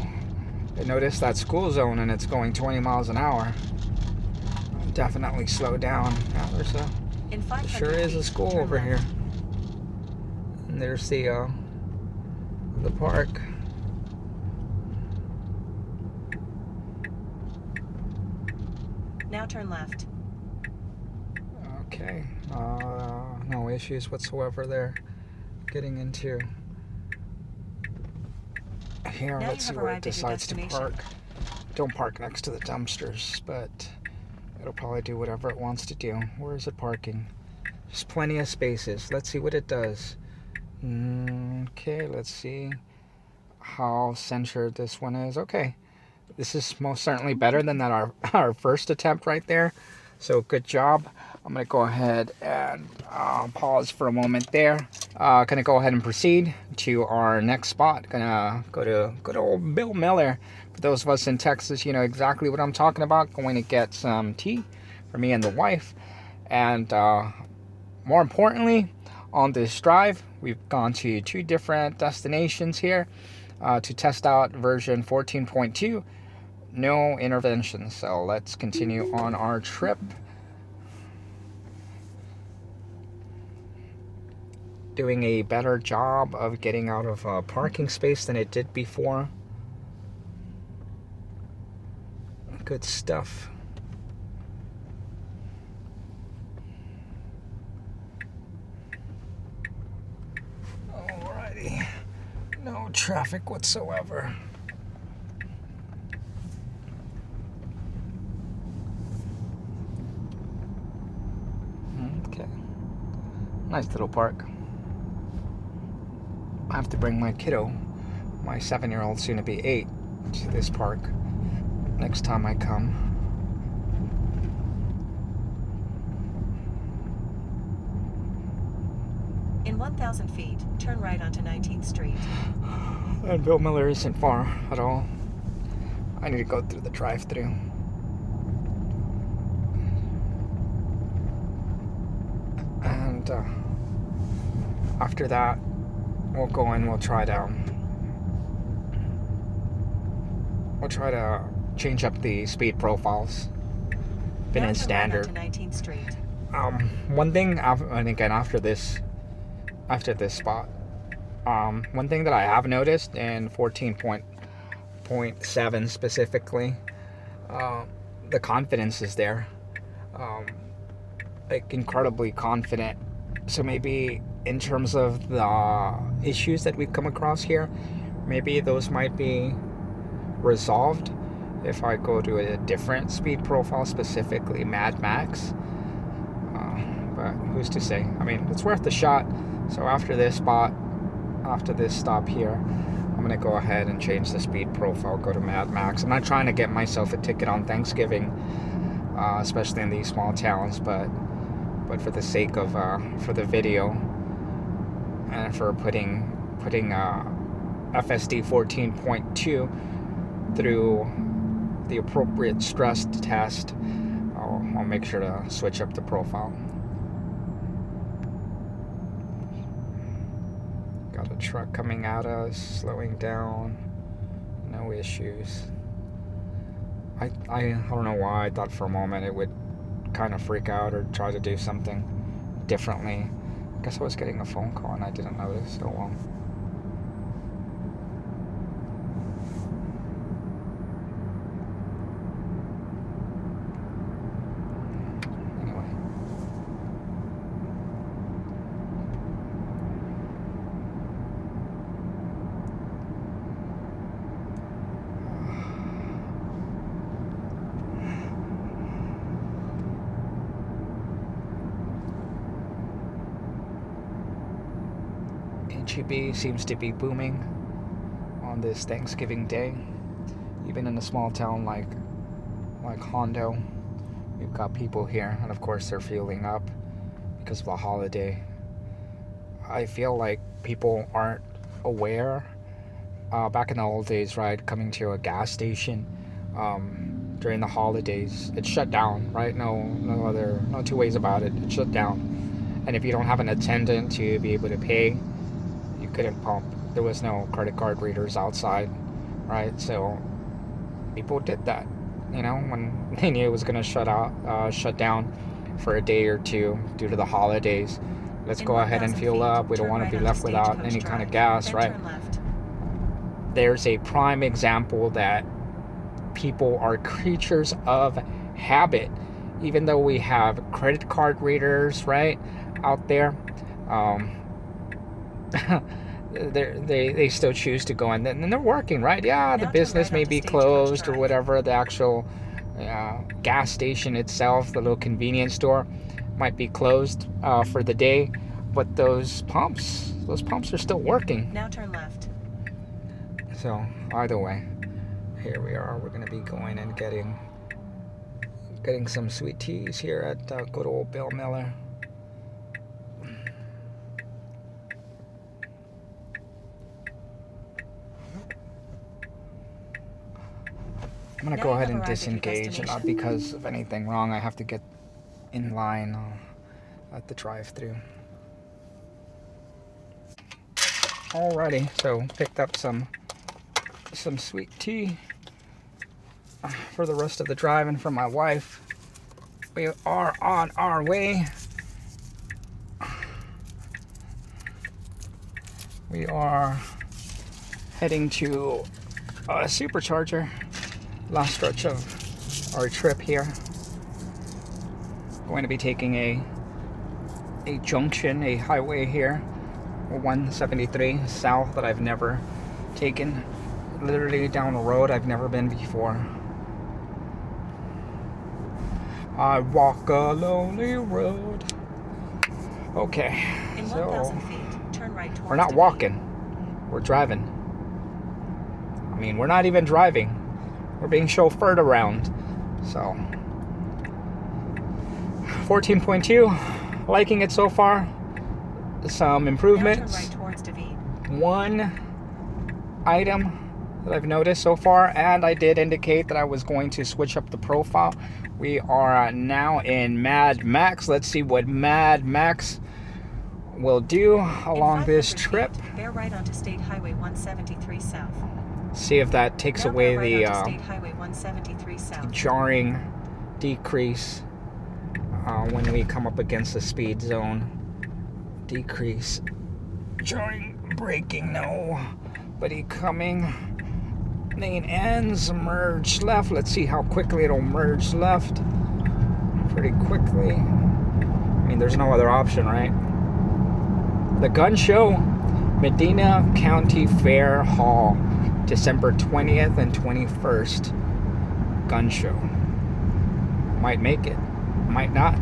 I noticed that school zone and it's going 20 miles an hour. Definitely slow down. Yeah, there sure is a school over here. And there's the park. Now turn left. Okay. No issues whatsoever there. Getting into here. Now Let's see where it decides to park. Don't park next to the dumpsters, but it'll probably do whatever it wants to do. Where is it parking? There's plenty of spaces. Let's see what it does. Okay, let's see how centered this one is. Okay, this is most certainly better than that our first attempt right there. So good job. I'm gonna go ahead and pause for a moment there. Gonna go ahead and proceed to our next spot. Gonna go to good old Bill Miller. For those of us in Texas, you know exactly what I'm talking about. Going to get some tea for me and the wife. And more importantly, on this drive, we've gone to 2 different destinations here to test out version 14.2. No interventions. So let's continue on our trip. Doing a better job of getting out of parking space than it did before. Good stuff. Alrighty. No traffic whatsoever. Okay. Nice little park. I have to bring my kiddo, my 7-year-old, soon to be 8, to this park next time I come. In 1,000 feet, turn right onto 19th Street. And Bill Miller isn't far at all. I need to go through the drive-thru. And after that, we'll go and we'll try to change up the speed profiles. Been in standard. Right onto 19th Street. One thing, and again after this spot, one thing that I have noticed in 14.7 specifically, the confidence is there, like incredibly confident. So maybe in terms of the issues that we've come across here, maybe those might be resolved if I go to a different speed profile, specifically Mad Max. But who's to say? I mean, it's worth the shot. So after this stop here, I'm gonna go ahead and change the speed profile, go to Mad Max. I'm not trying to get myself a ticket on Thanksgiving, especially in these small towns, but for the sake of for the video and for putting FSD 14.2 through the appropriate stress test, I'll make sure to switch up the profile. Got a truck coming at us, slowing down, no issues. I don't know why I thought for a moment it would kind of freak out or try to do something differently. I guess I was getting a phone call and I didn't notice. Oh well. HEB seems to be booming on this Thanksgiving Day. Even in a small town like Hondo, we've got people here, and of course they're fueling up because of the holiday. I feel like people aren't aware. Back in the old days, right, coming to a gas station during the holidays, it's shut down, right? No two ways about it. It's shut down, and if you don't have an attendant to be able to pay, you couldn't pump. There was no credit card readers outside, right? So people did that, when they knew it was going to shut down for a day or two due to the holidays. Let's go ahead and fuel up. We don't want to be left without any kind of gas, right? There's a prime example that people are creatures of habit. Even though we have credit card readers, right, out there, they still choose to go in, and they're working, right? Yeah, the business may be closed or whatever. The actual gas station itself, the little convenience store, might be closed for the day, but those pumps are still working. Now turn left. So either way, here we are. We're gonna be going and getting some sweet teas here at good old Bill Miller. I'm gonna go ahead and disengage, and not because of anything wrong. I have to get in line at the drive-thru. Alrighty, so picked up some sweet tea for the rest of the drive and for my wife. We are on our way. We are heading to a supercharger. Last stretch of our trip here. Going to be taking a junction, a highway here, 173 south, that I've never taken. Literally down a road I've never been before. I walk a lonely road. Okay, In so 1,000 feet, turn right towards we're not walking, we're driving. I mean, we're not even driving. We're being chauffeured around. So 14.2, liking it so far. some Now improvements. turn right towards David. One item that I've noticed so far, and I did indicate that I was going to switch up the profile. We are now in Mad Max. Let's see what Mad Max will do along this trip. Bear right onto State Highway 173 South. See if that takes Now away bear right the onto State Highway 173 South. jarring decrease when we come up against the speed zone. Decrease. Jarring braking, no. Buddy coming. Lane ends, merge left. Let's see how quickly it'll merge left. Pretty quickly. I mean, there's no other option, right? The gun show, Medina County Fair Hall, December 20th and 21st. Gun show. Might make it, might not.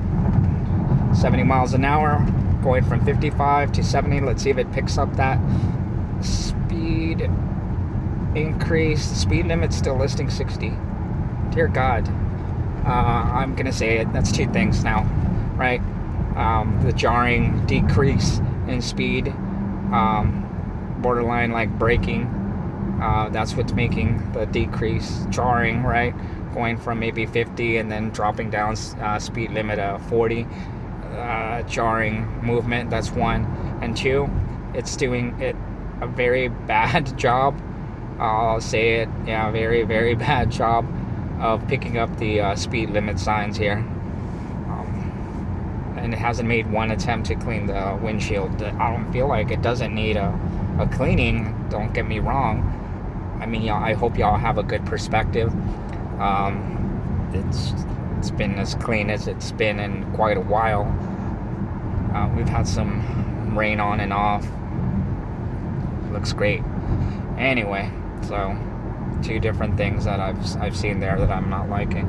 70 miles an hour, going from 55 to 70. Let's see if it picks up that speed increase. The speed limit's still listing 60. Dear God. I'm gonna say it. That's two things now, right? The jarring decrease in speed, borderline like braking. That's what's making the decrease jarring, right? Going from maybe 50 and then dropping down speed limit of 40. Jarring movement, that's one. And two, it's doing it a very bad job. I'll say it, yeah, very, very bad job of picking up the speed limit signs here. And it hasn't made one attempt to clean the windshield. I don't feel like it doesn't need a cleaning, don't get me wrong. I mean, I hope y'all have a good perspective. It's been as clean as it's been in quite a while. We've had some rain on and off. Looks great. Anyway, so two different things that I've seen there that I'm not liking.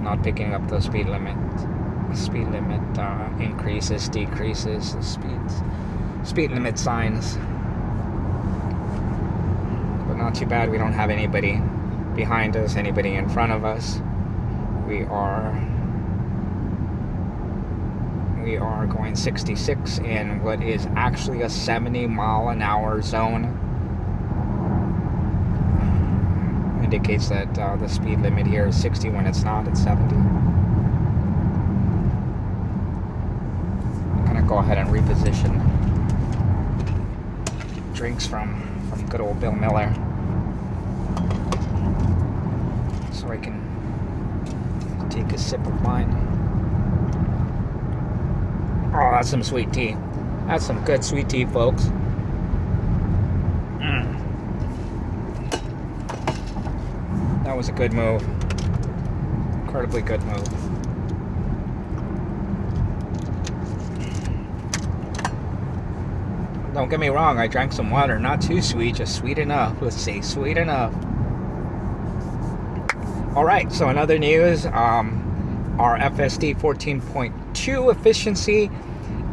Not picking up the speed limit. Speed limit increases, decreases, the speed limit signs. But not too bad. We don't have anybody behind us, anybody in front of us. We are going 66 in what is actually a 70 mile an hour zone. Indicates that the speed limit here is 60 when it's not, it's 70. I'm gonna go ahead and reposition drinks from good old Bill Miller, so I can take a sip of mine. Oh, that's some sweet tea. That's some good sweet tea, folks. That was a good move. Incredibly good move. Don't get me wrong, I drank some water. Not too sweet, just sweet enough. Let's say sweet enough. Alright, so in other news, our FSD 14.2 efficiency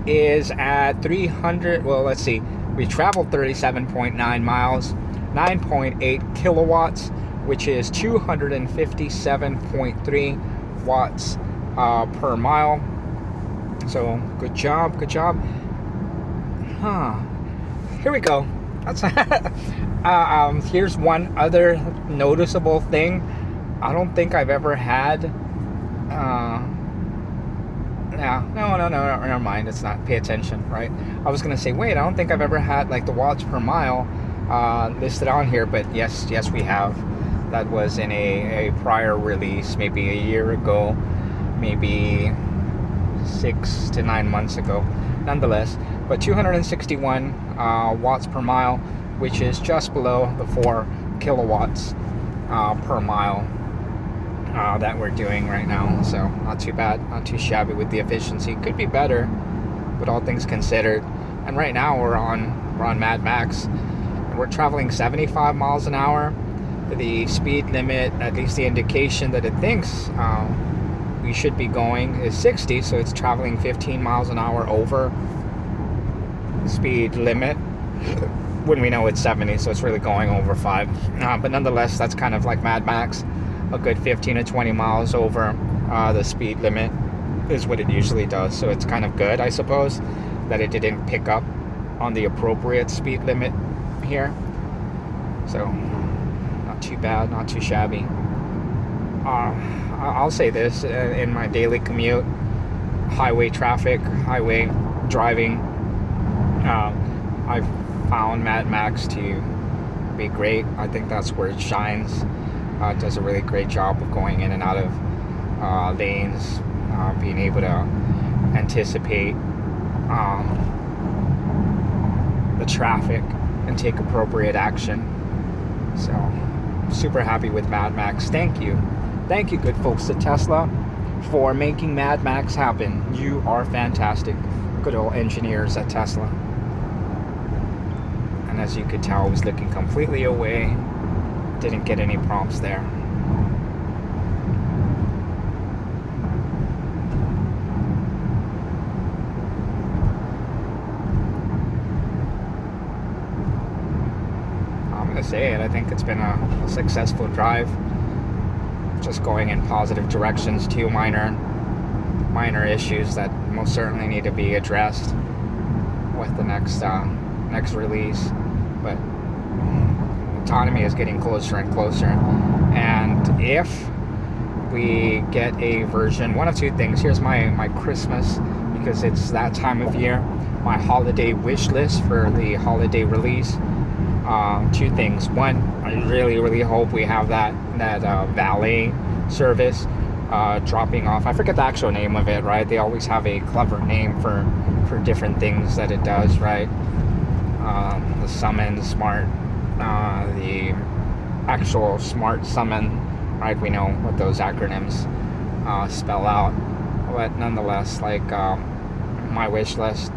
is at 300, well, let's see, we traveled 37.9 miles, 9.8 kilowatts, which is 257.3 watts per mile. So good job, good job. Here we go. That's here's one other noticeable thing. I don't think I've ever had no, never mind. It's not. Pay attention, right? I was gonna say, wait, I don't think I've ever had like the watts per mile listed on here, but yes, we have. That was in a prior release, maybe a year ago, maybe 6 to 9 months ago. Nonetheless, but 261 watts per mile, which is just below the 4 kilowatts per mile that we're doing right now. So not too bad, not too shabby with the efficiency. Could be better, but all things considered. And right now we're on Mad Max, and we're traveling 75 miles an hour. The speed limit, at least the indication that it thinks we should be going, is 60, so it's traveling 15 miles an hour over the speed limit when we know it's 70, so it's really going over 5. But nonetheless, that's kind of like Mad Max, a good 15 to 20 miles over the speed limit. is what it usually does. So it's kind of good, I suppose, that it didn't pick up on the appropriate speed limit here. So not too bad, not too shabby. I'll say this, in my daily commute, highway traffic, highway driving, I've found Mad Max to be great. I think that's where it shines. It does a really great job of going in and out of lanes, being able to anticipate the traffic and take appropriate action. So super happy with Mad Max. Thank you, good folks at Tesla, for making Mad Max happen. You are fantastic. Good old engineers at Tesla. And as you could tell, I was looking completely away. Didn't get any prompts there. I'm gonna say it, I think it's been a successful drive. Just going in positive directions. Two minor issues that most certainly need to be addressed with the next release, but autonomy is getting closer and closer. And if we get a version, one of two things. Here's my Christmas, because it's that time of year, my holiday wish list for the holiday release. Two things. One, I really hope we have that valet service dropping off. I forget the actual name of it, right? They always have a clever name for different things that it does, right? The summon smart, the actual smart summon, right? We know what those acronyms spell out, but nonetheless, like my wish list,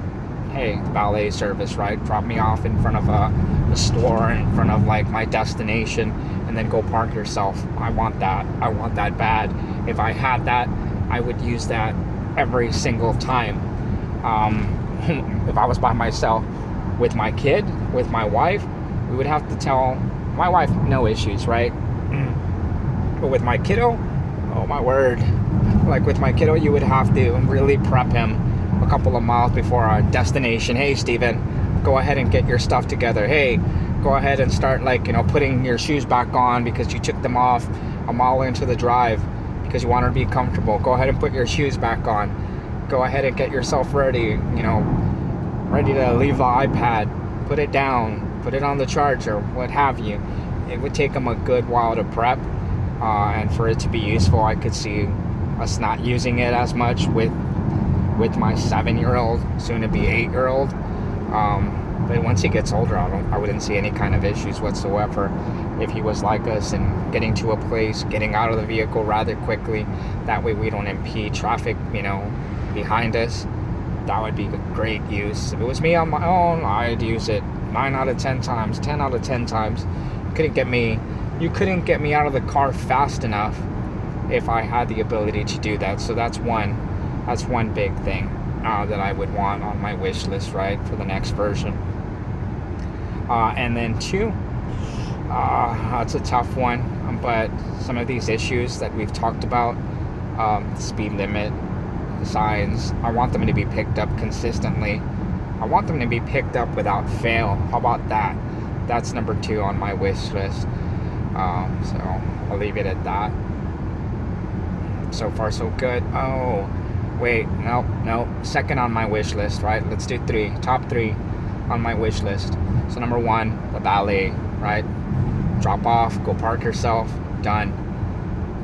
hey, valet service, right? Drop me off in front of a store, in front of like my destination, and then go park yourself. I want that bad. If I had that, I would use that every single time. If I was by myself, with my kid, with my wife, we would have to tell my wife no issues, right? But with my kiddo, oh my word, like with my kiddo, you would have to really prep him a couple of miles before our destination. Hey, Steven, go ahead and get your stuff together. Hey, go ahead and start, like, putting your shoes back on because you took them off a mile into the drive because you want to be comfortable. Go ahead and put your shoes back on. Go ahead and get yourself ready, ready to leave the iPad, put it down, put it on the charger, what have you. It would take them a good while to prep, and for it to be useful. I could see us not using it as much with my 7-year-old, soon to be 8-year-old. But once he gets older, I wouldn't see any kind of issues whatsoever. If he was like us and getting to a place, getting out of the vehicle rather quickly, that way we don't impede traffic, behind us. That would be great use. If it was me on my own, I'd use it 9 out of 10 times, 10 out of 10 times. You couldn't get me out of the car fast enough if I had the ability to do that. So that's one big thing that I would want on my wish list, right, for the next version. And then two, that's a tough one, but some of these issues that we've talked about, speed limit signs, I want them to be picked up consistently. I want them to be picked up without fail. How about that? That's number 2 on my wish list. So I'll leave it at that. So far so good. Oh, wait, no. Second on my wish list, right? Let's do 3. Top 3 on my wish list. So number 1, the valet, right? Drop off, go park yourself, done.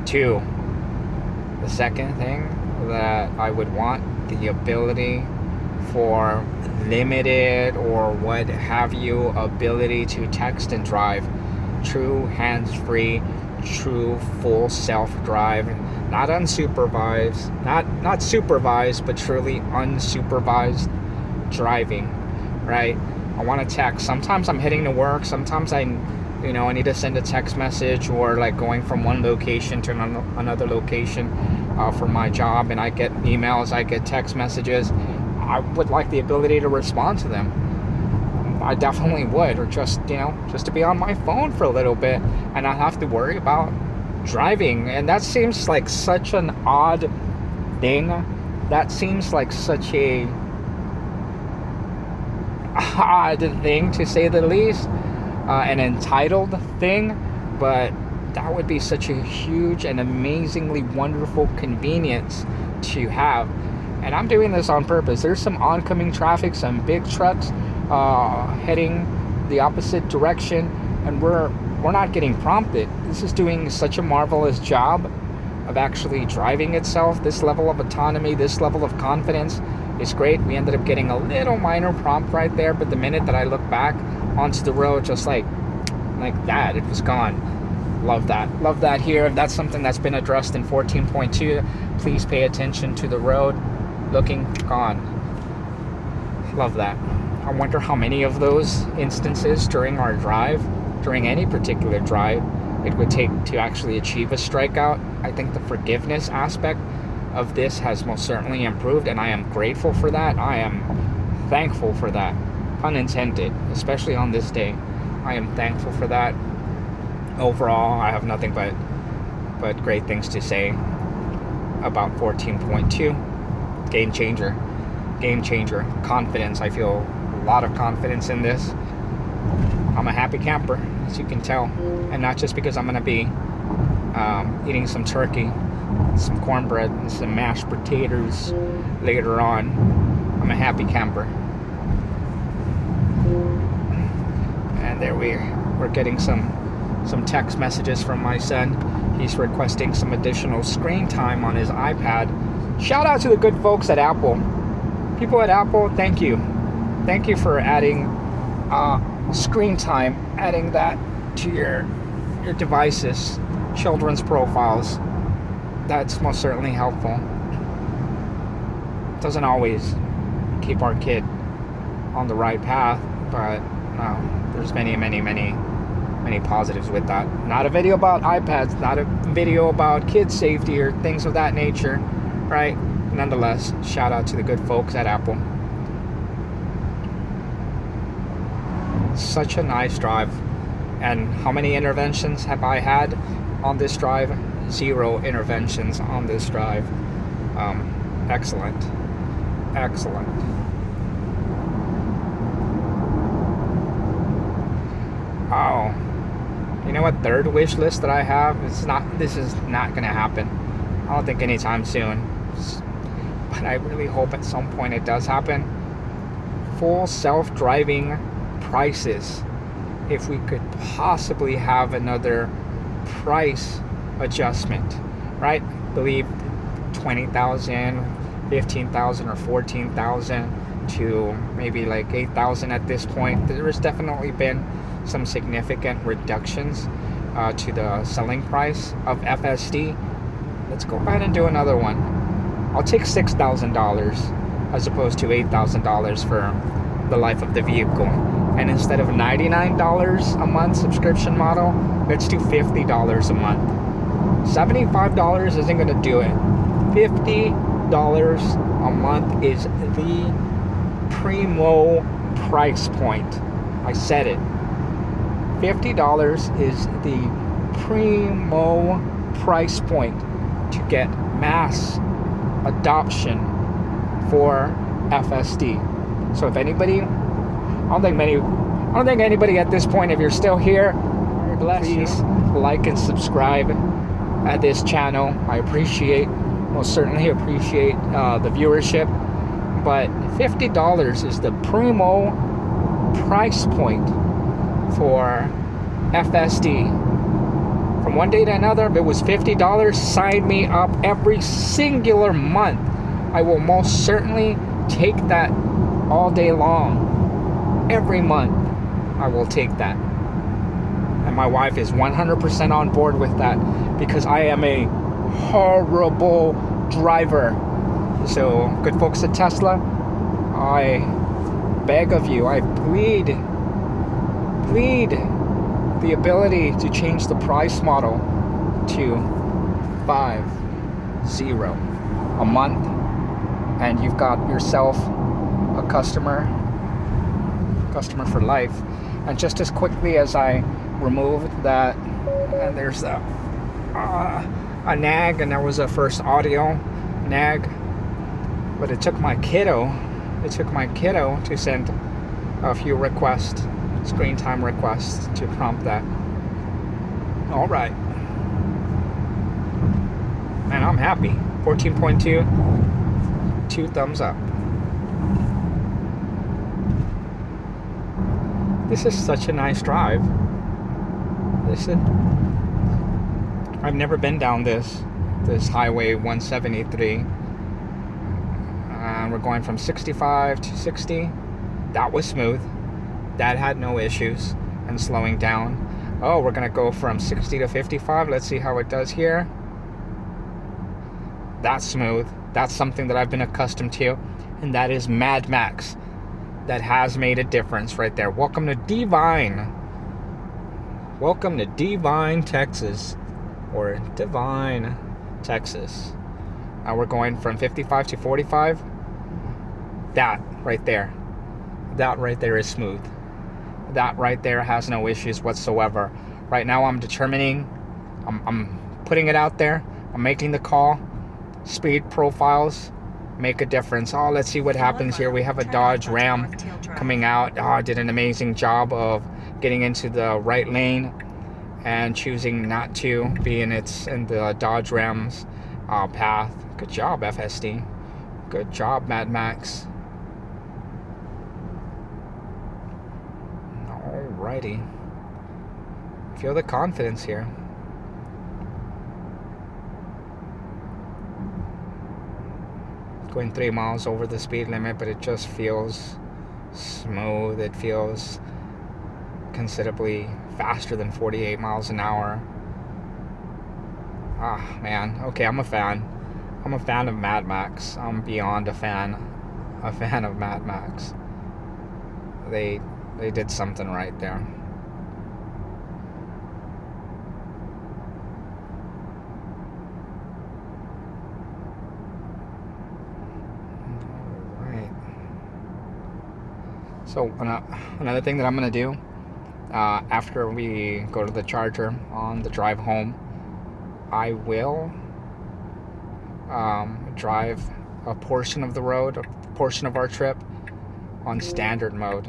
2, the second thing that I would want, the ability for limited or what have you ability to text and drive. True hands-free, true full self-drive, not unsupervised, not supervised, but truly unsupervised driving, right? I want to text. Sometimes I'm heading to work, sometimes I need to send a text message, or like going from one location to another location for my job, and I get emails, I get text messages. I would like the ability to respond to them. I definitely would, or just to be on my phone for a little bit and not have to worry about driving. And that seems like such an odd thing That seems like such a odd thing, to say the least, an entitled thing, but that would be such a huge and amazingly wonderful convenience to have. And I'm doing this on purpose. There's some oncoming traffic, some big trucks heading the opposite direction, and we're not getting prompted. This is doing such a marvelous job of actually driving itself. This level of autonomy, this level of confidence is great. We ended up getting a little minor prompt right there, but the minute that I look back onto the road, just like that, it was gone. Love that here. If that's something that's been addressed in 14.2, please pay attention to the road. Looking, gone. Love that. I wonder how many of those instances during our drive, during any particular drive, it would take to actually achieve a strikeout. I think the forgiveness aspect of this has most certainly improved, and I am grateful for that. I am thankful for that, pun intended, especially on this day. I am thankful for that. Overall, I have nothing but great things to say about 14.2. Game changer. Confidence. I feel a lot of confidence in this. I'm a happy camper, as you can tell, and not just because I'm going to be eating some turkey, some cornbread, and some mashed potatoes later on. I'm a happy camper. And there we're getting some text messages from my son. He's requesting some additional screen time on his iPad. Shout out to the good folks at Apple. People at Apple, thank you. Thank you for adding screen time, adding that to your devices, children's profiles. That's most certainly helpful. Doesn't always keep our kid on the right path, but there's many positives with that. Not a video about iPads, not a video about kid safety or things of that nature, right? Nonetheless, shout out to the good folks at Apple. Such a nice drive. And how many interventions have I had on this drive? 0 interventions on this drive. Excellent. Oh, you know what third wish list that I have? This is not gonna happen. I don't think anytime soon, but I really hope at some point it does happen. Full self-driving prices. If we could possibly have another price adjustment, right? I believe 20,000, 15,000, or 14,000 to maybe like 8,000 at this point. There has definitely been some significant reductions to the selling price of FSD. Let's go ahead and do another one. I'll take $6,000 as opposed to $8,000 for the life of the vehicle. And instead of $99 a month subscription model, let's do $50 a month. $75 isn't going to do it. $50 a month is the primo price point. I said it. $50 is the primo price point to get mass adoption for FSD. So if anybody, I don't think anybody at this point, if you're still here, please like and subscribe at this channel. I most certainly appreciate the viewership. But $50 is the primo price point for FSD. From one day to another, if it was $50, sign me up every singular month. I will most certainly take that all day long. Every month, I will take that. And my wife is 100% on board with that because I am a horrible driver. So, good folks at Tesla, I beg of you, I plead the ability to change the price model to $50 a month, and you've got yourself a customer for life. And just as quickly as I removed that, and there's a nag, and there was a first audio nag, But it took my kiddo to send a few requests, screen time requests, to prompt that. All right. And I'm happy. 14.2, 2 thumbs up. This is such a nice drive. Listen, I've never been down this highway 173. And we're going from 65 to 60. That was smooth. That had no issues. And slowing down. Oh, we're gonna go from 60 to 55. Let's see how it does here. That's smooth. That's something that I've been accustomed to, and that is Mad Max. That has made a difference right there. Welcome to Devine. Welcome to Devine, Texas, or Devine, Texas. Now we're going from 55 to 45. That right there is smooth. That right there has no issues whatsoever. Right now I'm determining, I'm putting it out there. I'm making the call. Speed profiles make a difference. Oh, let's see what happens here. We have a Dodge Ram coming out. Oh, did an amazing job of getting into the right lane and choosing not to be in the Dodge Ram's path. Good job, FSD. Good job, Mad Max. Alrighty. Feel the confidence here. Going 3 miles over the speed limit, but it just feels smooth. It feels considerably faster than 48 miles an hour. Ah, man. Okay, I'm a fan. I'm a fan of Mad Max. I'm beyond a fan of Mad Max. They did something right there. So another thing that I'm going to do after we go to the charger on the drive home, I will drive a portion of the road, a portion of our trip on standard mode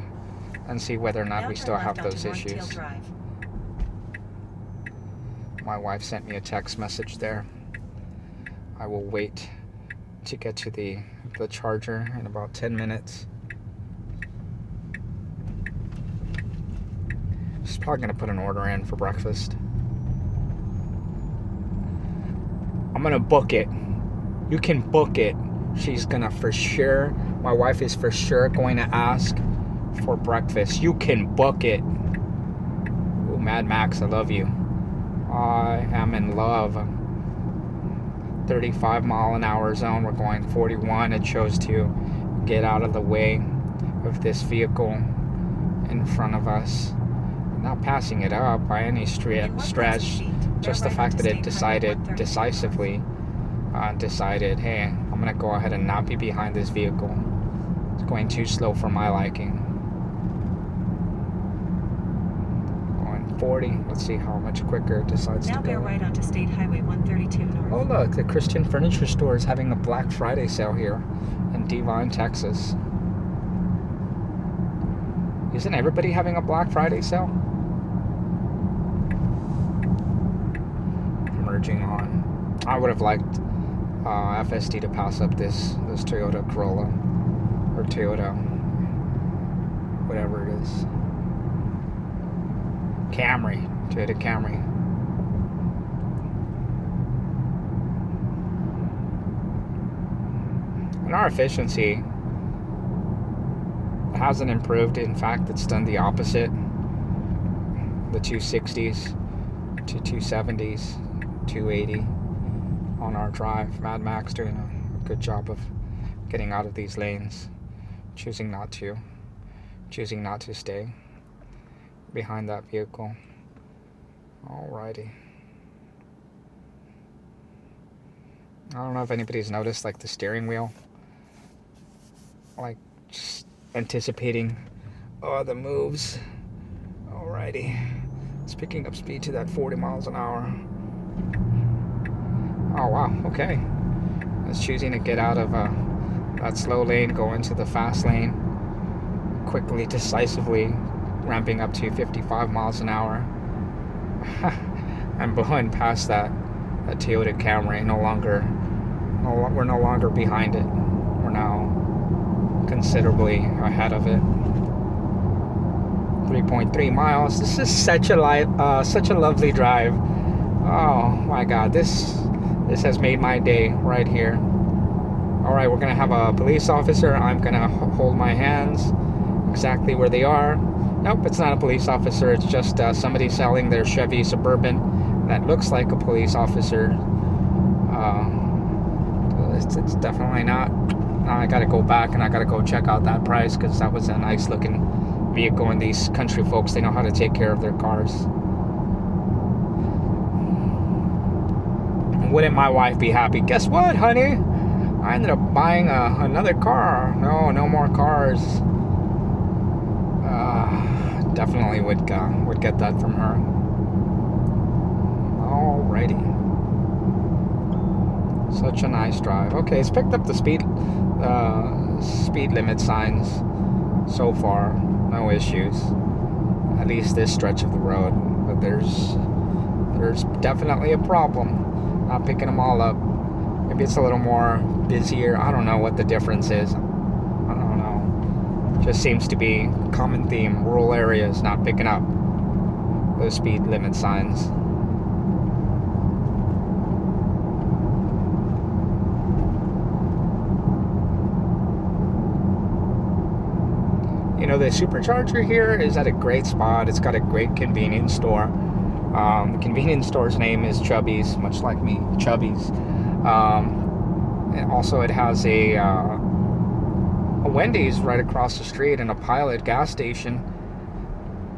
and see whether or not we still have those issues. My wife sent me a text message there. I will wait to get to the charger in about 10 minutes. She's probably gonna put an order in for breakfast. I'm gonna book it. You can book it. She's gonna for sure. My wife is for sure going to ask for breakfast. You can book it. Ooh, Mad Max, I love you. I am in love. 35 mile an hour zone. We're going 41. It chose to get out of the way of this vehicle in front of us. Not passing it up by any stretch, just the fact that it decisively decided, hey, I'm gonna go ahead and not be behind this vehicle. It's going too slow for my liking. Going 40. Let's see how much quicker it decides to go. Now bear right onto State Highway 132 north. Oh look, the Christian Furniture Store is having a Black Friday sale here in Devine, Texas. Isn't everybody having a Black Friday sale? Merging on. I would have liked FSD to pass up this Toyota Corolla or Toyota whatever it is. Toyota Camry. And our efficiency hasn't improved. In fact, it's done the opposite. The 260s to 270s, 280 on our drive. Mad Max doing a good job of getting out of these lanes, choosing not to stay behind that vehicle. Alrighty. I don't know if anybody's noticed, like, the steering wheel, like, just anticipating the moves. Alrighty. It's picking up speed to that 40 miles an hour. Oh wow, okay. It's choosing to get out of that slow lane, go into the fast lane, quickly, decisively, ramping up to 55 miles an hour. I'm blowing past that Toyota Camry. We're no longer behind it. We're now considerably ahead of it. 3.3 miles. This is such a lovely drive. Oh my God, this has made my day right here. All right, we're gonna have a police officer. I'm gonna hold my hands exactly where they are. Nope, it's not a police officer. It's just somebody selling their Chevy Suburban that looks like a police officer. It's definitely not. Now I gotta go back and I gotta go check out that price, because that was a nice looking vehicle, and these country folks, they know how to take care of their cars. Wouldn't my wife be happy? Guess what, honey? I ended up buying another car. No more cars. Definitely would get that from her. Alrighty. Such a nice drive. Okay, it's picked up the speed limit signs so far. No issues. At least this stretch of the road. But there's definitely a problem. Not picking them all up. Maybe it's a little more busier. I don't know what the difference is. I don't know. Just seems to be a common theme. Rural areas not picking up those speed limit signs. You know, the supercharger here is at a great spot. It's got a great convenience store. The convenience store's name is Chubby's, much like me, Chubby's. And also it has a Wendy's right across the street and a Pilot gas station.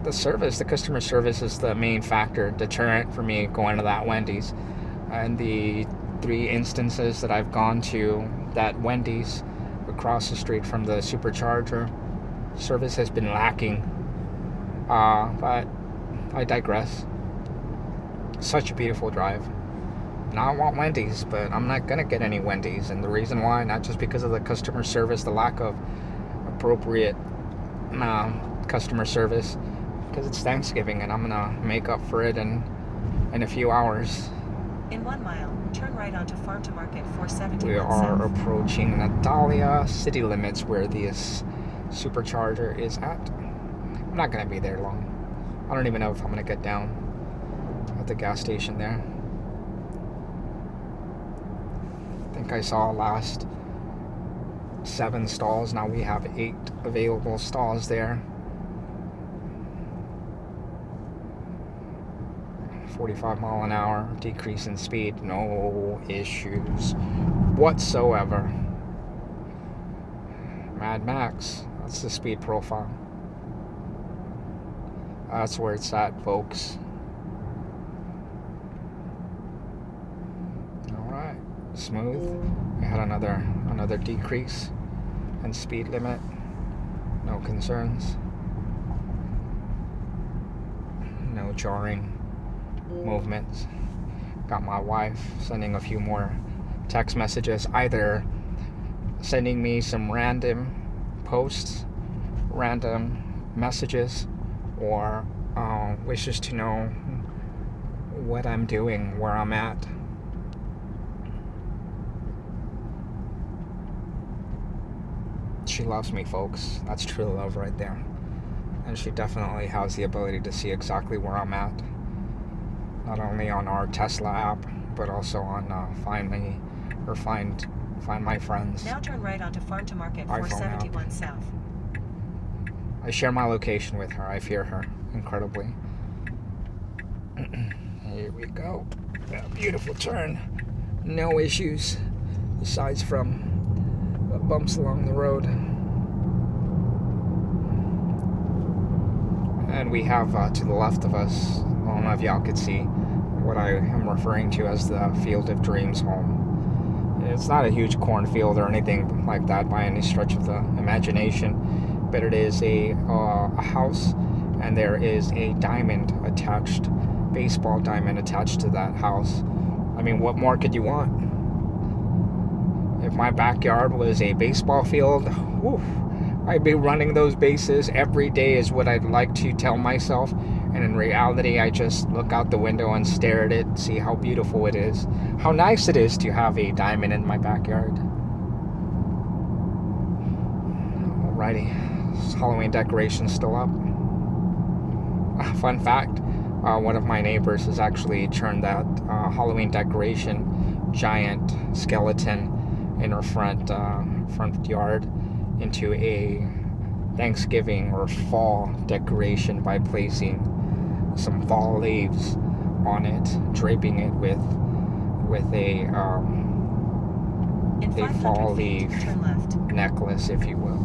The customer service is the main factor, deterrent for me going to that Wendy's. And the 3 instances that I've gone to that Wendy's across the street from the supercharger, service has been lacking. But I digress. Such a beautiful drive. Now I want Wendy's, but I'm not gonna get any Wendy's, and the reason why, not just because of the customer service, the lack of appropriate customer service, because it's Thanksgiving and I'm gonna make up for it in a few hours. In 1 mile, turn right onto Farm to Market 471 We are South. approaching Natalia city limits, where this supercharger is at. I'm not gonna be there long. I don't even know if I'm gonna get down at the gas station there. I think I saw last 7 stalls. Now we have 8 available stalls there. 45 mile an hour decrease in speed, no issues whatsoever. Mad Max, that's the speed profile. That's where it's at, folks. Alright, smooth. We had another decrease in speed limit. No concerns. No jarring movements. Got my wife sending a few more text messages, either sending me some random posts, random messages, or wishes to know what I'm doing, where I'm at. She loves me, folks. That's true love right there. And she definitely has the ability to see exactly where I'm at. Not only on our Tesla app, but also on Find Me, or Find My Friends. Now turn right onto Farm to Market 471 South. I share my location with her. I fear her incredibly. Here we go. A beautiful turn. No issues, aside from the bumps along the road. And we have to the left of us, I don't know if y'all could see, what I am referring to as the Field of Dreams home. It's not a huge cornfield or anything like that by any stretch of the imagination, but it is a house, and there is a diamond attached, baseball diamond attached to that house. I mean, what more could you want? If my backyard was a baseball field, whew, I'd be running those bases every day is what I'd like to tell myself. And in reality, I just look out the window and stare at it, see how beautiful it is. How nice it is to have a diamond in my backyard. Alrighty, Halloween decoration's still up. Fun fact, one of my neighbors has actually turned that Halloween decoration giant skeleton in her front yard into a Thanksgiving or fall decoration by placing some fall leaves on it, draping it with a fall leaf necklace, if you will.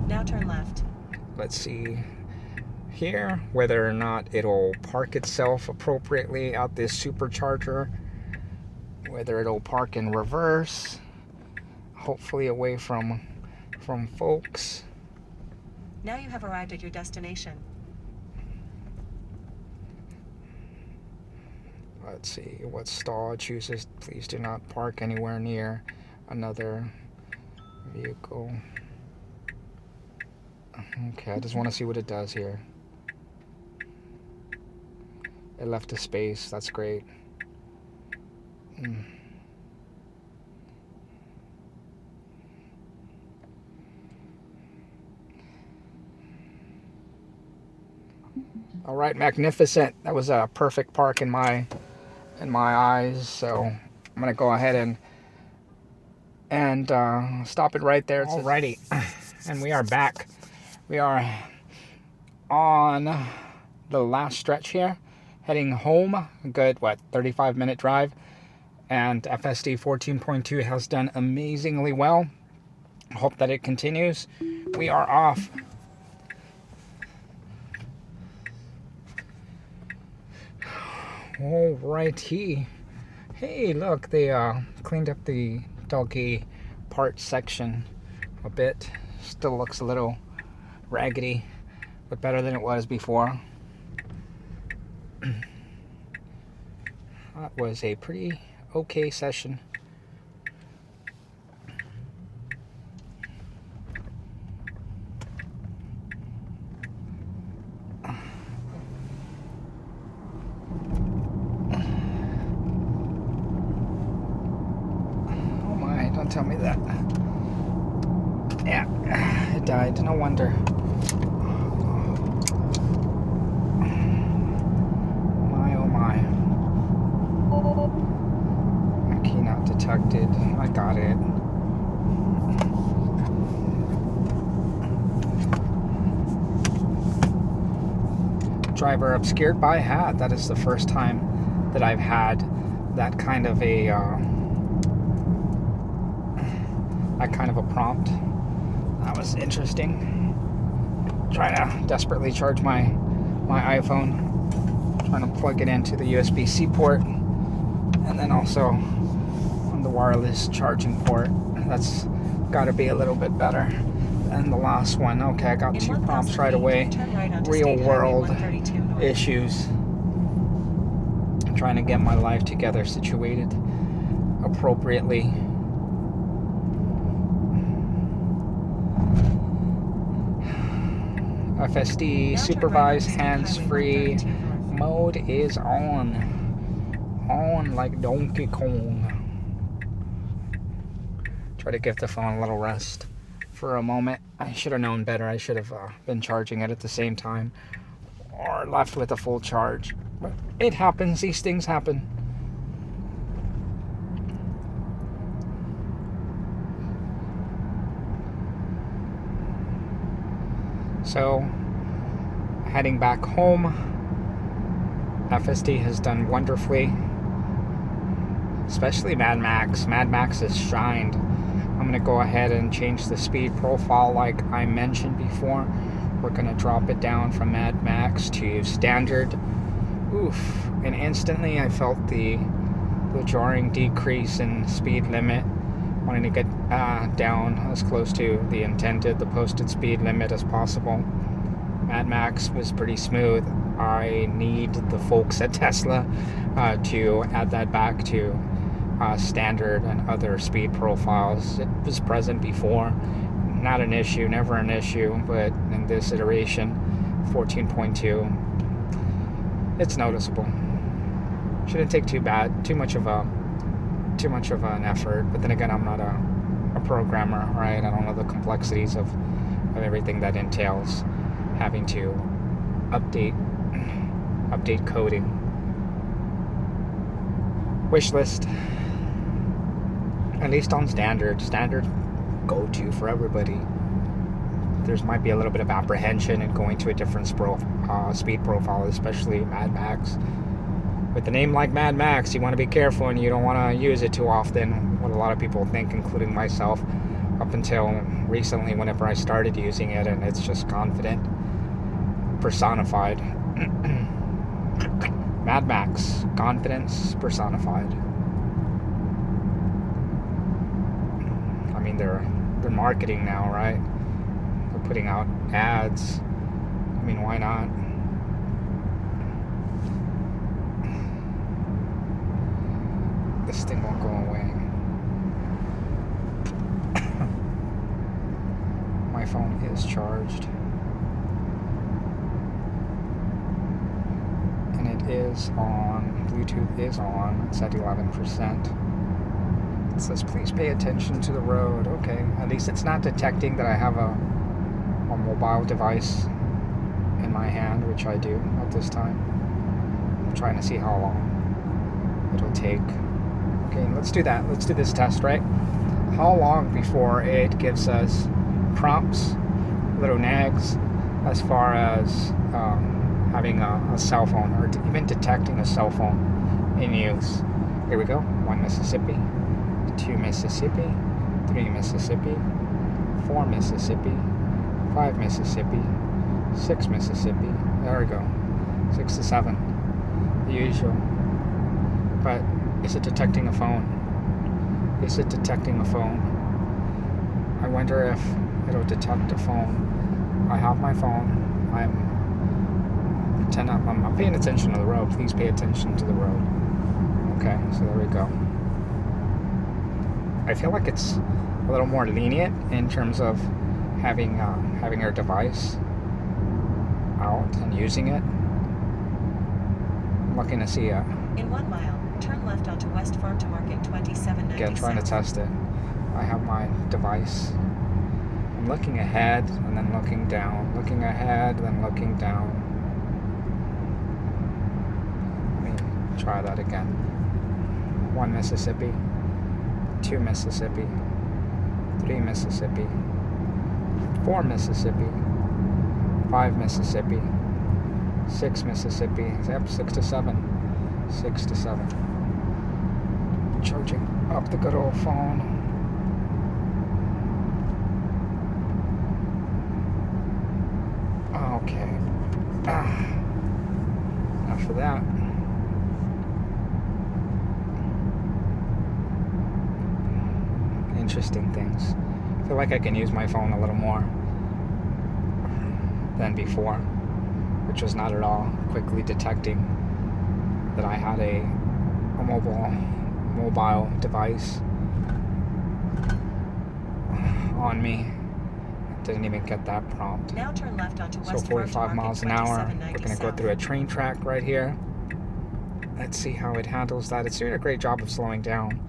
Now turn left. Let's see here whether or not it'll park itself appropriately at this supercharger, whether it'll park in reverse, hopefully away from folks. Now you have arrived at your destination. Let's see what stall it chooses. Please do not park anywhere near another vehicle. Okay, I just want to see what it does here. It left a space. That's great. All right, magnificent. That was a perfect park in my eyes. So I'm gonna go ahead and stop it right there. Alrighty, and we are back. We are on the last stretch here, heading home. A good 35-minute drive, and FSD 14.2 has done amazingly well. Hope that it continues. We are off. Alrighty. Hey, look, they cleaned up the doggy part section a bit. Still looks a little raggedy, but better than it was before. That was a pretty okay session. Oh my, don't tell me that. Yeah, it died, no wonder. Detected. I got it. Driver obscured by hat. That is the first time that I've had that kind of a prompt. That was interesting. Trying to desperately charge my iPhone. Trying to plug it into the USB-C port, and then also the wireless charging port. That's got to be a little bit better than the last one. Okay, I got two prompts right away. Real world issues. I'm trying to get my life together, situated appropriately. FSD supervised hands-free mode is on like Donkey Kong. Try to give the phone a little rest for a moment. I should have known better. I should have been charging it at the same time or left with a full charge. But it happens. These things happen. So, heading back home. FSD has done wonderfully. Especially Mad Max. Mad Max has shined. I'm going to go ahead and change the speed profile like I mentioned before. We're going to drop it down from Mad Max to standard. Oof. And instantly I felt the jarring decrease in speed limit. Wanting to get down as close to the posted speed limit as possible. Mad Max was pretty smooth. I need the folks at Tesla to add that back to standard and other speed profiles. It was present before, not an issue, never an issue, but in this iteration, 14.2, it's noticeable. Shouldn't take too much of an effort. But then again, I'm not a programmer, right? I don't know the complexities of everything that entails having to update coding. Wish list, at least on standard go-to for everybody. There's might be a little bit of apprehension in going to a different speed profile, especially Mad Max. With a name like Mad Max, you want to be careful and you don't want to use it too often. What a lot of people think, including myself, up until recently, whenever I started using it, and it's just confident personified. Mad Max, confidence personified. I mean, they're marketing now, right? They're putting out ads. I mean, why not? This thing won't go away. My phone is charged. And it is on, Bluetooth is on, it's at 11%. It says, please pay attention to the road. Okay, at least it's not detecting that I have a mobile device in my hand, which I do at this time. I'm trying to see how long it'll take. Okay, let's do that. Let's do this test, right? How long before it gives us prompts, little nags, as far as having a cell phone, or even detecting a cell phone in use. Here we go. 1 Mississippi, 2 Mississippi, 3 Mississippi, 4 Mississippi, 5 Mississippi, 6 Mississippi. There we go. 6 to 7. The usual. But is it detecting a phone? Is it detecting a phone? I wonder if it'll detect a phone. I have my phone. I'm paying attention to the road. Please pay attention to the road. Okay, so there we go. I feel like it's a little more lenient in terms of having our device out and using it. I'm looking to see in 1 mile, turn left onto West Farm to Market 2790. Again, trying to test it. I have my device. I'm looking ahead and then looking down. Looking ahead, then looking down. Let me try that again. 1 Mississippi, 2 Mississippi, 3 Mississippi, 4 Mississippi, 5 Mississippi, 6 Mississippi. Yep, 6 to 7. 6 to 7. Charging up the good old phone. Okay. After that. Interesting things. I feel like I can use my phone a little more than before, which was not at all quickly detecting that I had a mobile device on me. Didn't even get that prompt. Now turn left onto West So 45 miles an hour. We're going to go through a train track right here. Let's see how it handles that. It's doing a great job of slowing down.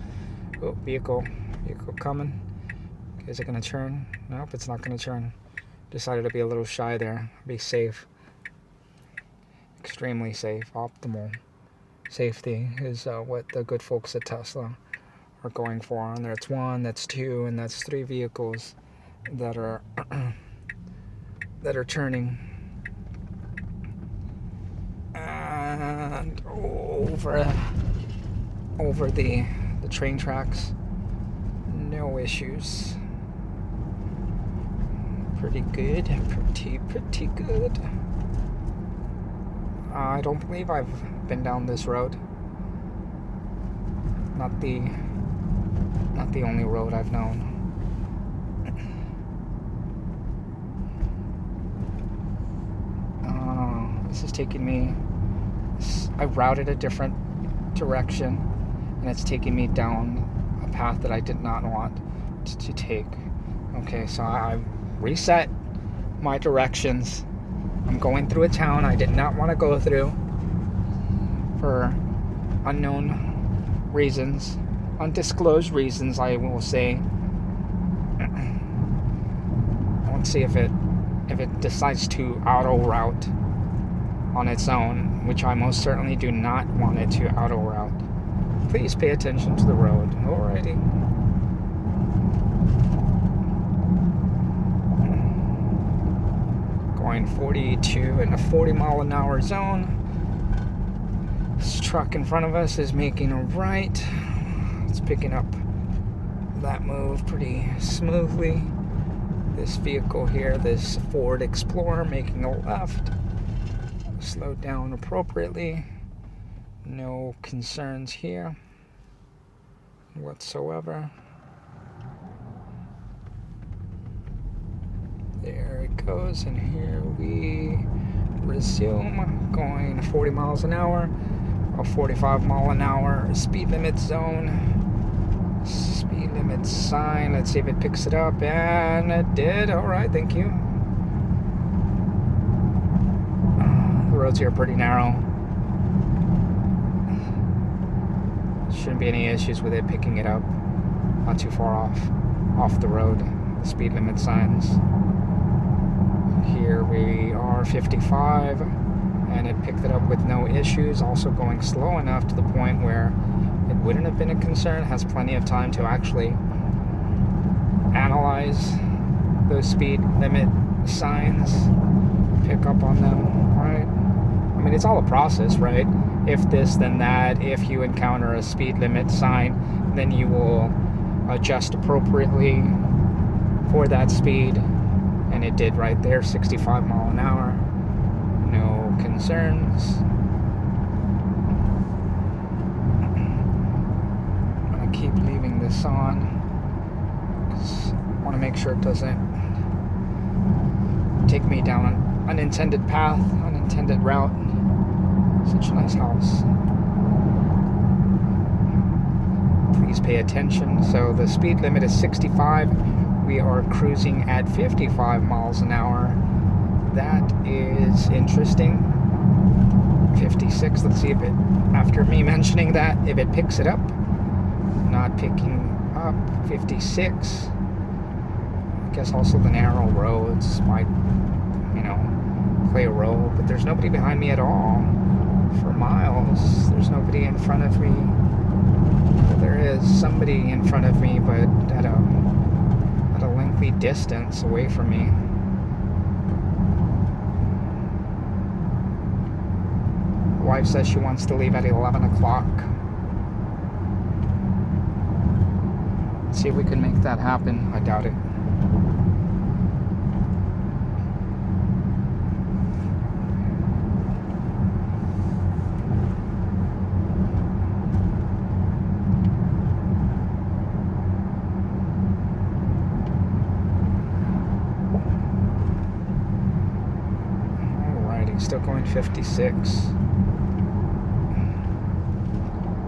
Oh, vehicle coming. Is it going to turn? Nope, it's not going to turn. Decided to be a little shy there. Be safe. Extremely safe. Optimal safety is what the good folks at Tesla are going for. And that's 1, that's 2, and that's 3 vehicles that are turning and over the train tracks. No issues. Pretty good. Pretty good. I don't believe I've been down this road. Not the only road I've known. This is taking me, I routed a different direction, and it's taking me down a path that I did not want to take. Okay, so I reset my directions. I'm going through a town I did not want to go through for unknown reasons, undisclosed reasons, I will say. Let's see if it decides to auto route on its own, which I most certainly do not want it to auto route. Please pay attention to the road. Alrighty. Going 42 in a 40-mile-an-hour zone. This truck in front of us is making a right. It's picking up that move pretty smoothly. This vehicle here, this Ford Explorer, making a left. Slowed down appropriately. No concerns here whatsoever. There it goes, and here we resume going 40 miles an hour, a 45-mile-an-hour speed limit zone. Speed limit sign. Let's see if it picks it up, and it did. All right, thank you. The roads here are pretty narrow. Shouldn't be any issues with it picking it up. Not too far off the road. The speed limit signs. Here we are 55, and it picked it up with no issues. Also going slow enough to the point where it wouldn't have been a concern. Has plenty of time to actually analyze those speed limit signs, pick up on them, right? I mean, it's all a process, right? If this, then that. If you encounter a speed limit sign, then you will adjust appropriately for that speed. And it did right there, 65 mile an hour. No concerns. I'm gonna keep leaving this on because I want to make sure it doesn't take me down an unintended path, unintended route. Such a nice house. Please pay attention. So the speed limit is 65. We are cruising at 55 miles an hour. That is interesting. 56. Let's see if it, after me mentioning that, if it picks it up. Not picking up. 56. I guess also the narrow roads might, play a role. But there's nobody behind me at all. For miles, there's nobody in front of me. There is somebody in front of me, but at a lengthy distance away from me. My wife says she wants to leave at 11 o'clock. Let's see if we can make that happen. I doubt it. Still going 56.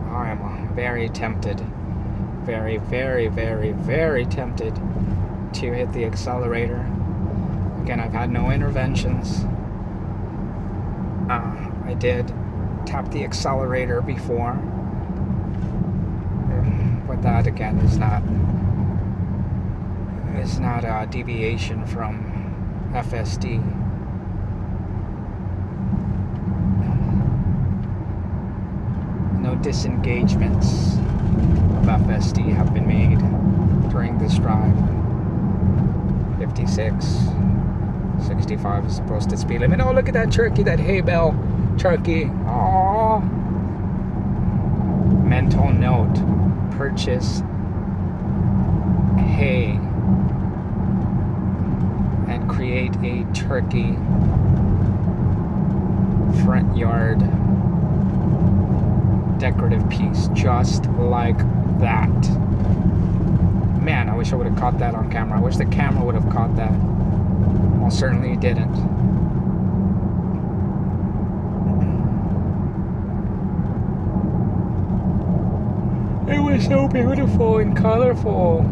I am very tempted, very, very, very, very tempted to hit the accelerator. Again, I've had no interventions. I did tap the accelerator before, but that again is not a deviation from FSD. No disengagements of FSD have been made during this drive. 56, 65 is the posted speed limit. Oh, look at that turkey, that hay bale turkey. Aww. Mental note: purchase hay and create a turkey front yard decorative piece just like that. Man, I wish I would have caught that on camera. I wish the camera would have caught that. Well, certainly it didn't. It was so beautiful and colorful.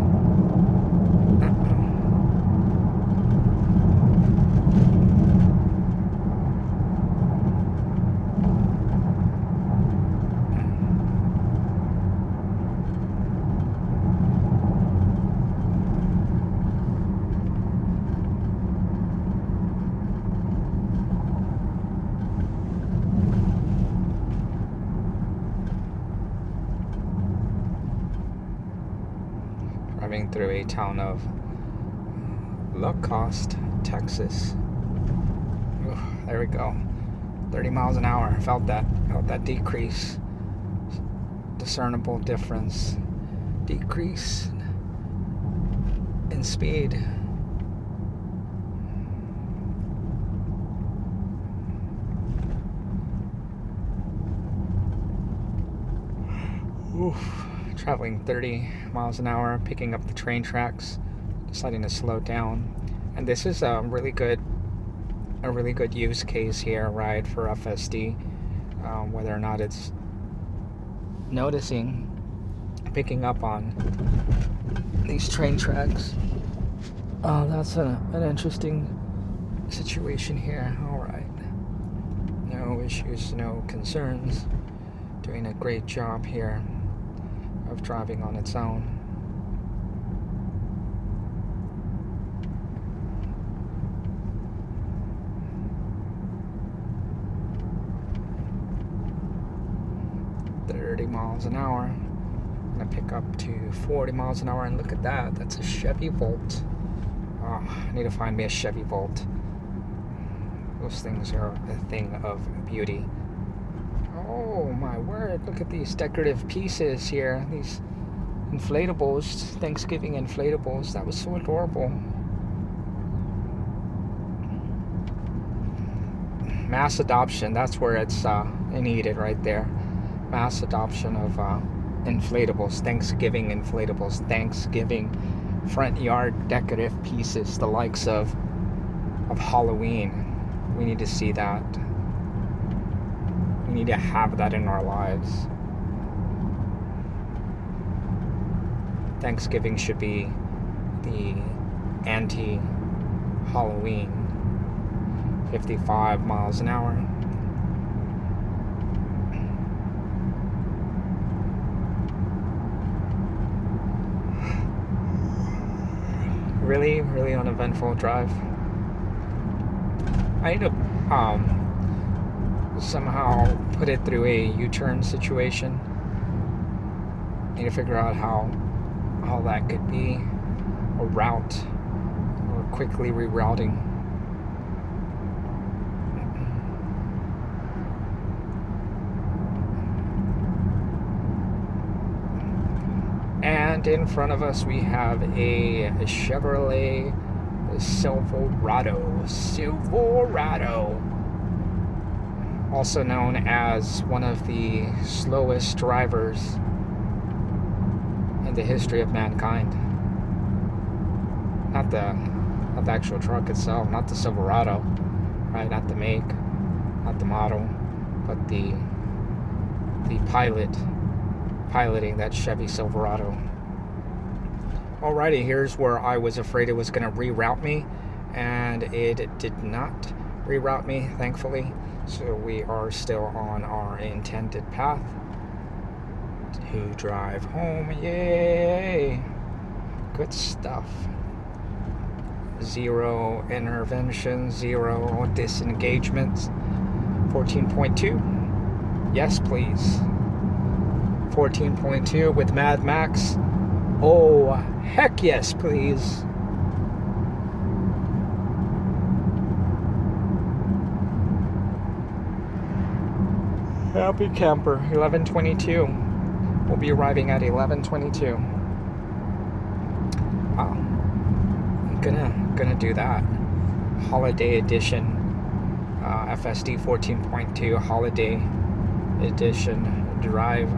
Driving through a town of Lacoste, Texas. Ooh, there we go. 30 miles an hour. Felt that decrease. Discernible difference. Decrease in speed. Oof. Traveling 30 miles an hour, picking up the train tracks, deciding to slow down. And this is a really good use case here, right, for FSD, whether or not it's noticing, picking up on these train tracks. Oh, that's an interesting situation here. All right, no issues, no concerns. Doing a great job here of driving on its own. Miles an hour. I'm gonna pick up to 40 miles an hour, and look at that. That's a Chevy Volt. Oh, I need to find me a Chevy Volt. Those things are a thing of beauty. Oh my word, look at these decorative pieces here. These inflatables, Thanksgiving inflatables. That was so adorable. Mass adoption, that's where it's needed right there. Mass adoption of inflatables, Thanksgiving inflatables, Thanksgiving front yard decorative pieces, the likes of Halloween. We need to see that. We need to have that in our lives. Thanksgiving should be the anti-Halloween. 55 miles an hour. Really, really uneventful drive. I need to somehow put it through a U-turn situation. Need to figure out how that could be a route or quickly rerouting. And in front of us we have a Chevrolet Silverado, also known as one of the slowest drivers in the history of mankind. Not the actual truck itself, not the Silverado, right? Not the make, not the model, but the piloting that Chevy Silverado. Alrighty, here's where I was afraid it was going to reroute me, and it did not reroute me, thankfully. So we are still on our intended path to drive home. Yay! Good stuff. 0 intervention, 0 disengagements. 14.2. Yes, please. 14.2 with Mad Max. Oh, heck yes, please. Happy camper. 11:22. We'll be arriving at 11:22. I'm gonna do that. Holiday edition. FSD 14.2 Holiday Edition drive.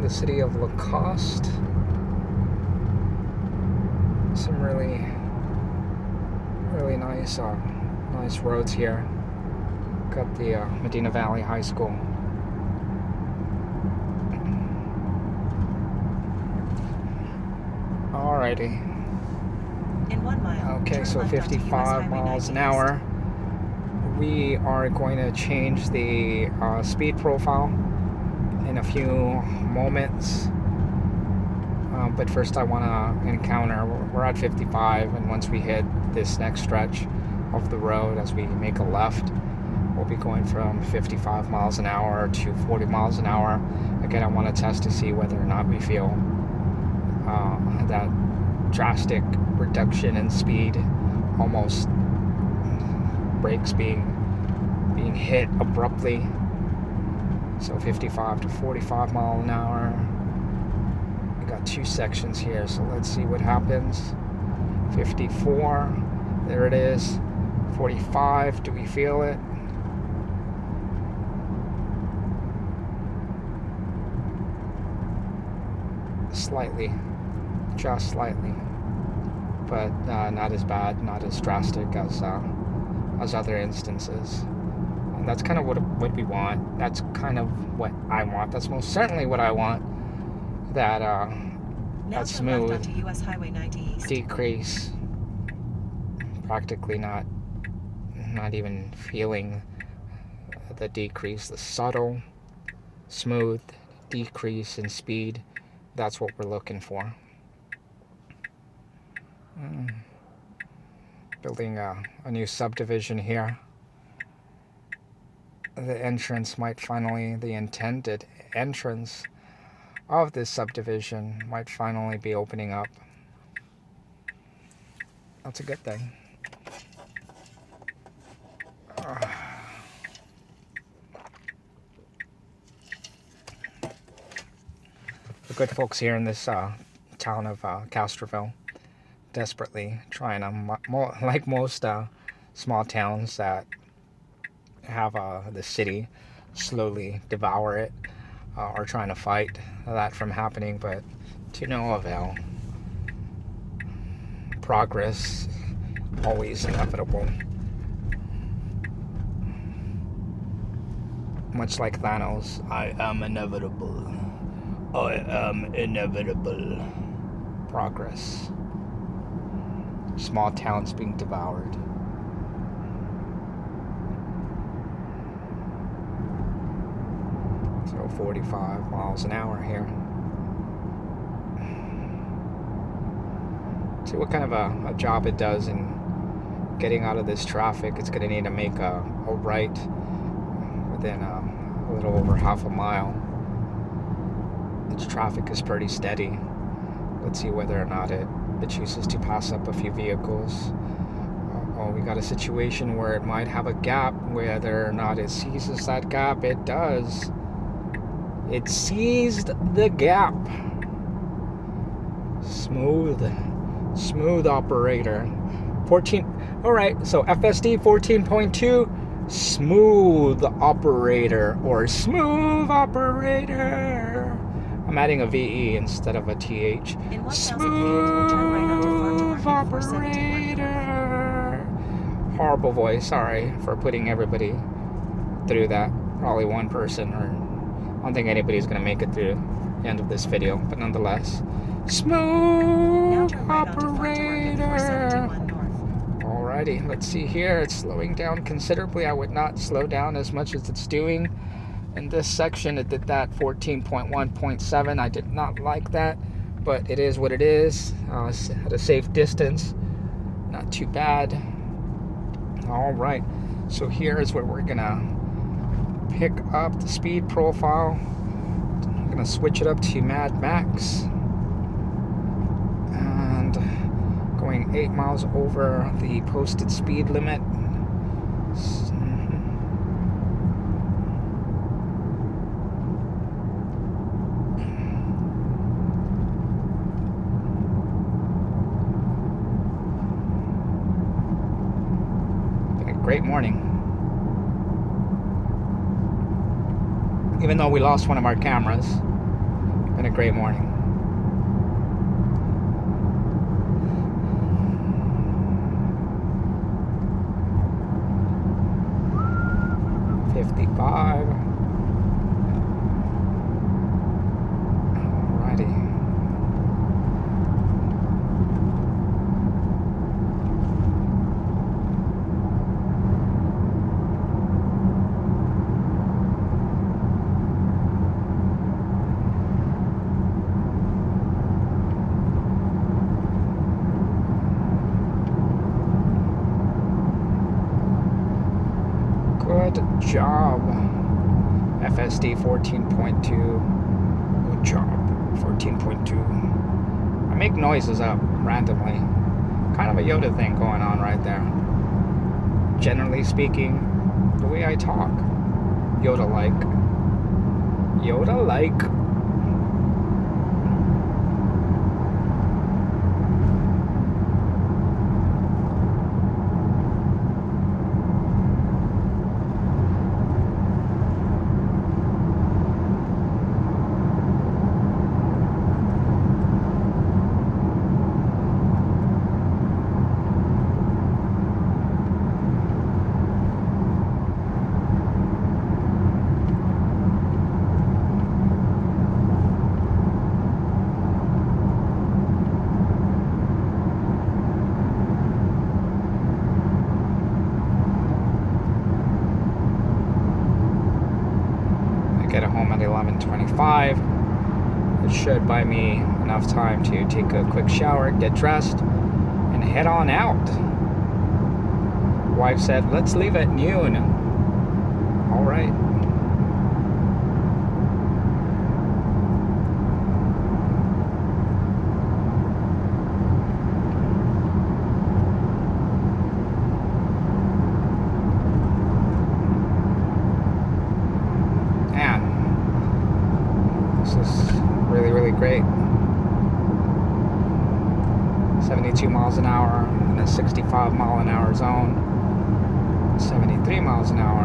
the city of Lacoste. Some really nice nice roads here. Got the Medina Valley High School. Alrighty. In 1 mile. Okay, so turn left onto US 55 Highway miles 90 an East. hour. We are going to change the speed profile in a few moments. But first I want to encounter, we're at 55, and once we hit this next stretch of the road, as we make a left, we'll be going from 55 miles an hour to 40 miles an hour. Again, I want to test to see whether or not we feel that drastic reduction in speed, almost brakes being hit abruptly. So 55 to 45 mile an hour. We got two sections here, so let's see what happens. 54, there it is. 45, do we feel it? Slightly, just slightly, but not as bad, not as drastic as other instances. And that's kind of what we want. That's kind of what I want. That's most certainly what I want. That that smooth onto US Highway 90 East. decrease. Practically not even feeling the decrease. The subtle, smooth decrease in speed. That's what we're looking for. Building a new subdivision here. The intended entrance of this subdivision might finally be opening up. That's a good thing. The good folks here in this town of Castroville, desperately trying to, like most small towns that have the city slowly devour it, are trying to fight that from happening, but to no avail. Progress always inevitable. Much like Thanos, I am inevitable. I am inevitable. Progress. Small towns being devoured. So 45 miles an hour here. See what kind of a job it does in getting out of this traffic. It's going to need to make a right within a little over half a mile. The traffic is pretty steady. Let's see whether or not it chooses to pass up a few vehicles. Oh, we got a situation where it might have a gap. Whether or not it seizes that gap, it does. It seized the gap. Smooth operator. 14. All right, so FSD 14.2. Smooth operator or smooth operator. I'm adding a VE instead of a TH. Smooth operator. Horrible voice. Sorry for putting everybody through that. Probably one person, or I don't think anybody's going to make it through the end of this video, but nonetheless. Smooth operator. Alrighty, let's see here. It's slowing down considerably. I would not slow down as much as it's doing. In this section, it did that 14.1.7. I did not like that, but it is what it is. At a safe distance. Not too bad. Alright, so here is where we're going to pick up the speed profile. I'm going to switch it up to Mad Max. And going 8 miles over the posted speed limit. Been a great morning. Even though we lost one of our cameras, Been a great morning. $55. Alrighty. Good job. FSD 14.2. Good job. 14.2. I make noises up randomly. Kind of a Yoda thing going on right there. Generally speaking, the way I talk. Yoda-like. Yoda-like. Get home at 11:25. It should buy me enough time to take a quick shower, get dressed, and head on out. Wife said, let's leave at noon. All right. Really great. 72 miles an hour in a 65 mile an hour zone. 73 miles an hour.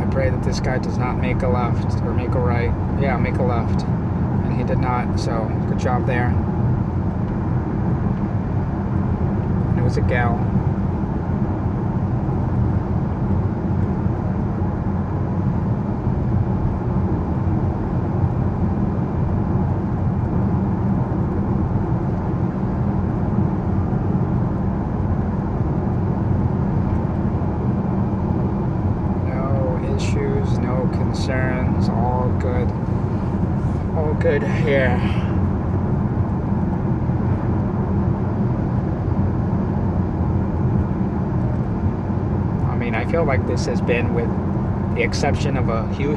I pray that this guy does not make a left or make a right. Yeah, make a left. And he did not, so good job there. And it was a gal. No concerns, all good here. I mean, I feel like this has been, with the exception of a few,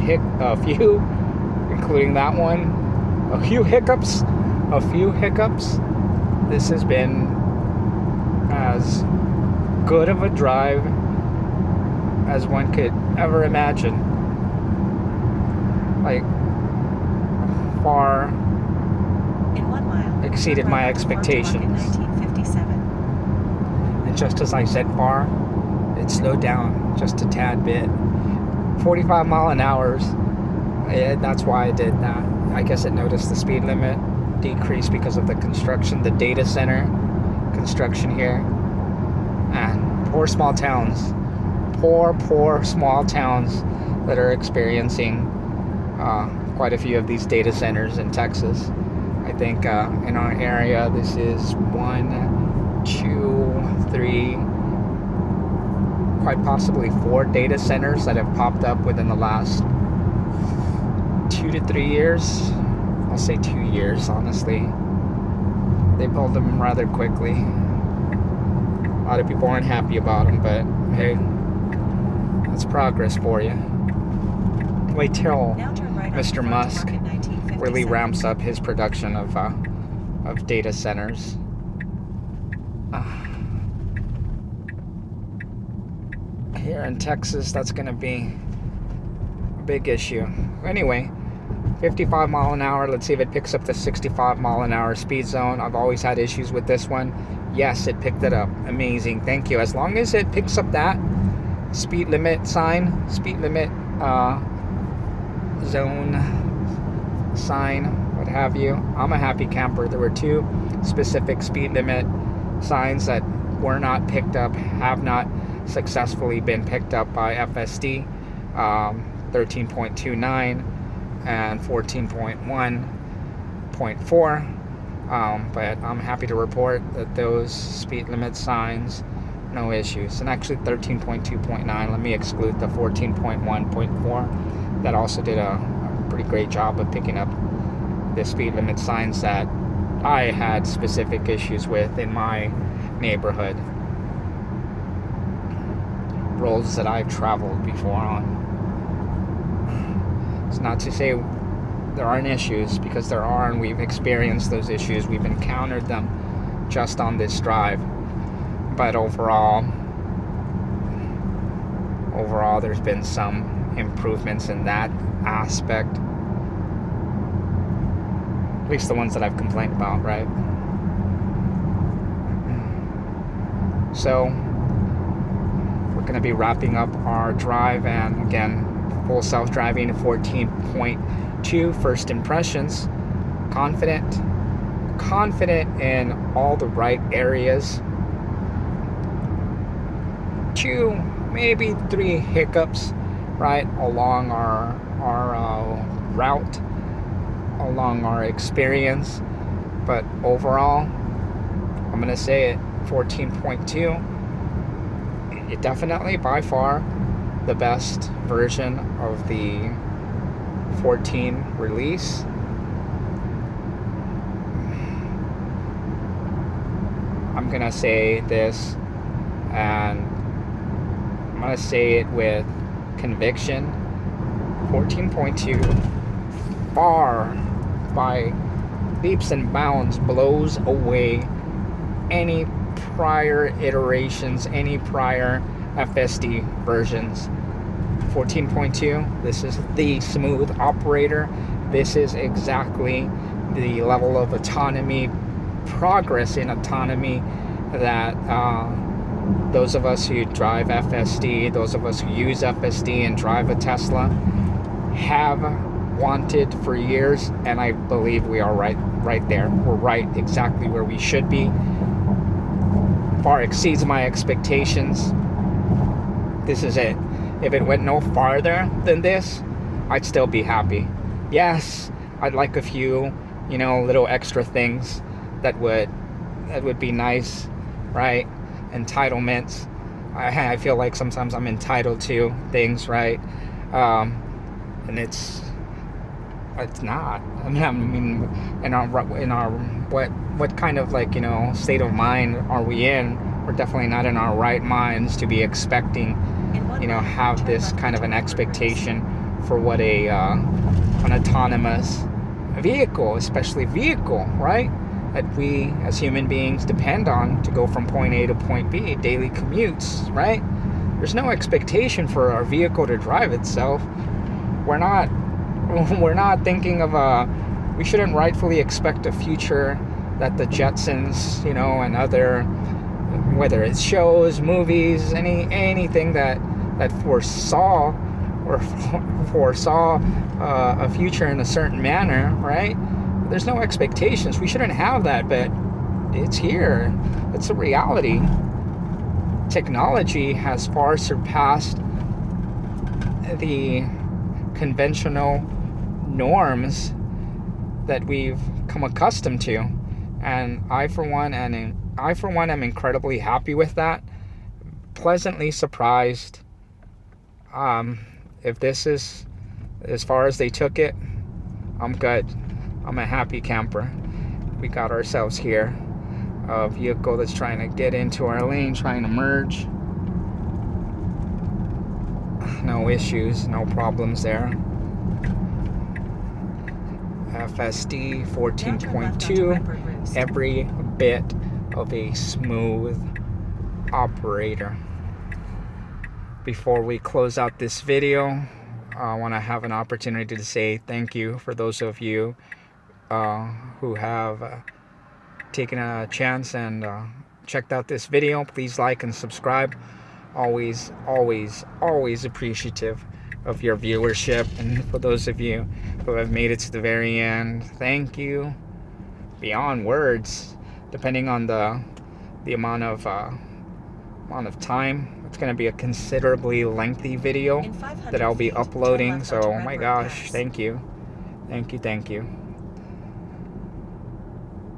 including that one, a few hiccups, this has been as good of a drive as one could ever imagine. Like, far in 1 mile, exceeded my expectations. And just as I said far, it slowed down just a tad bit. 45 mile an hour. That's why I did that. I guess it noticed the speed limit decrease because of the construction, the data center construction here. And poor small towns. Poor small towns that are experiencing quite a few of these data centers in Texas. I think in our area, this is 1, 2, 3, quite possibly 4 data centers that have popped up within the last 2 to 3 years. I'll say 2 years, honestly. They build them rather quickly. A lot of people aren't happy about them, but hey, that's progress for you. Wait till Mr. Musk really ramps up his production of data centers. Here in Texas, that's going to be a big issue. Anyway, 55 mile an hour. Let's see if it picks up the 65 mile an hour speed zone. I've always had issues with this one. Yes, it picked it up. Amazing. Thank you. As long as it picks up that speed limit sign, speed limit zone sign, what have you. I'm a happy camper. There were 2 specific speed limit signs that were not picked up, have not successfully been picked up by FSD, 13.29 and 14.1.4. But I'm happy to report that those speed limit signs, no issues. And actually 13.2.9, let me exclude the 14.1.4. That also did a pretty great job of picking up the speed limit signs that I had specific issues with in my neighborhood. Roads that I've traveled before on. It's not to say there aren't issues, because there are, and we've experienced those issues. We've encountered them just on this drive. But overall, there's been some improvements in that aspect. At least the ones that I've complained about, right? So we're going to be wrapping up our drive, and again, full self-driving 14.2 first impressions. Confident in all the right areas. 2, maybe 3 hiccups, right, along our route, along our experience, but overall, I'm gonna say it, 14.2, it definitely by far the best version of the 14 release. I'm gonna say this, and I'm gonna say it with conviction. 14.2 far, by leaps and bounds, blows away any prior iterations, any prior FSD versions. 14.2, this is the smooth operator. This is exactly the level of autonomy, progress in autonomy that those of us who drive FSD, those of us who use FSD and drive a Tesla have wanted for years, and I believe we are right there. We're right exactly where we should be. Far exceeds my expectations. This is it. If it went no farther than this, I'd still be happy. Yes, I'd like a few, little extra things that would be nice, right? Entitlements. I feel like sometimes I'm entitled to things, right? And it's not. I mean, in our what kind of state of mind are we in? We're definitely not in our right minds to be expecting, have this kind of an expectation for what an autonomous vehicle, especially vehicle, right? That we as human beings depend on to go from point A to point B, daily commutes, right? There's no expectation for our vehicle to drive itself. We're not thinking of we shouldn't rightfully expect a future that the Jetsons, and other, whether it's shows, movies, anything that foresaw a future in a certain manner, right? There's no expectations. We shouldn't have that, but it's here. It's a reality. Technology has far surpassed the conventional norms that we've come accustomed to, and I for one am incredibly happy with that. Pleasantly surprised. If this is as far as they took it, I'm good. I'm a happy camper. We got ourselves here a vehicle that's trying to get into our lane, trying to merge. No issues, no problems there. FSD 14.2, every bit of a smooth operator. Before we close out this video, I want to have an opportunity to say thank you for those of you who have taken a chance and checked out this video. Please like and subscribe. Always appreciative of your viewership, and for those of you who have made it to the very end, thank you beyond words. Depending on the amount of time, it's going to be a considerably lengthy video that I'll be uploading. So, oh my gosh, thank you.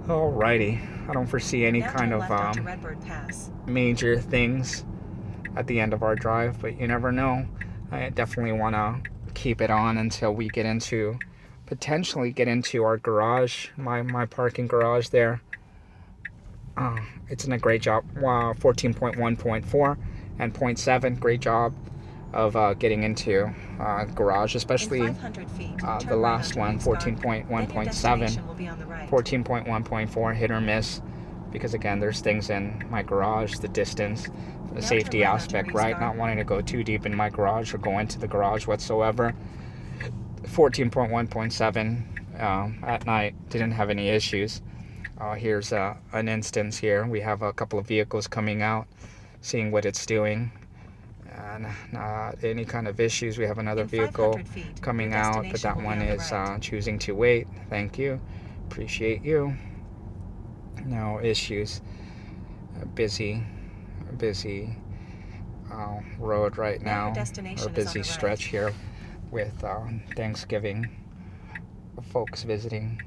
Alrighty, I don't foresee any kind of major things at the end of our drive, but you never know. I definitely want to keep it on until we potentially get into our garage, my parking garage there. It's in a great job. Wow, 14.1.4 and 0.7, great job of getting into garage, especially the last one, 14.1.7, 14.1.4, hit or miss, because again, there's things in my garage, the distance, the safety aspect, right? Not wanting to go too deep in my garage or go into the garage whatsoever. 14.1.7 at night, didn't have any issues. Here's an instance here. We have a couple of vehicles coming out, seeing what it's doing, and not any kind of issues. We have another vehicle coming out, but that one is choosing to wait. Thank you. Appreciate you. No issues. A busy road right now, or a busy stretch here with Thanksgiving folks visiting.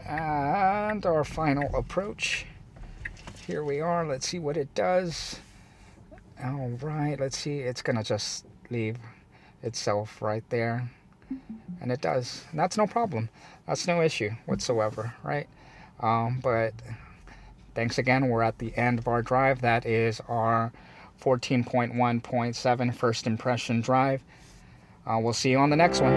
And our final approach. Here we are. Let's see what it does. All right, let's see. It's gonna just leave itself right there, and it does. And that's no problem. That's no issue whatsoever, right? But thanks again. We're at the end of our drive. That is our 14.1.7 first impression drive. We'll see you on the next one.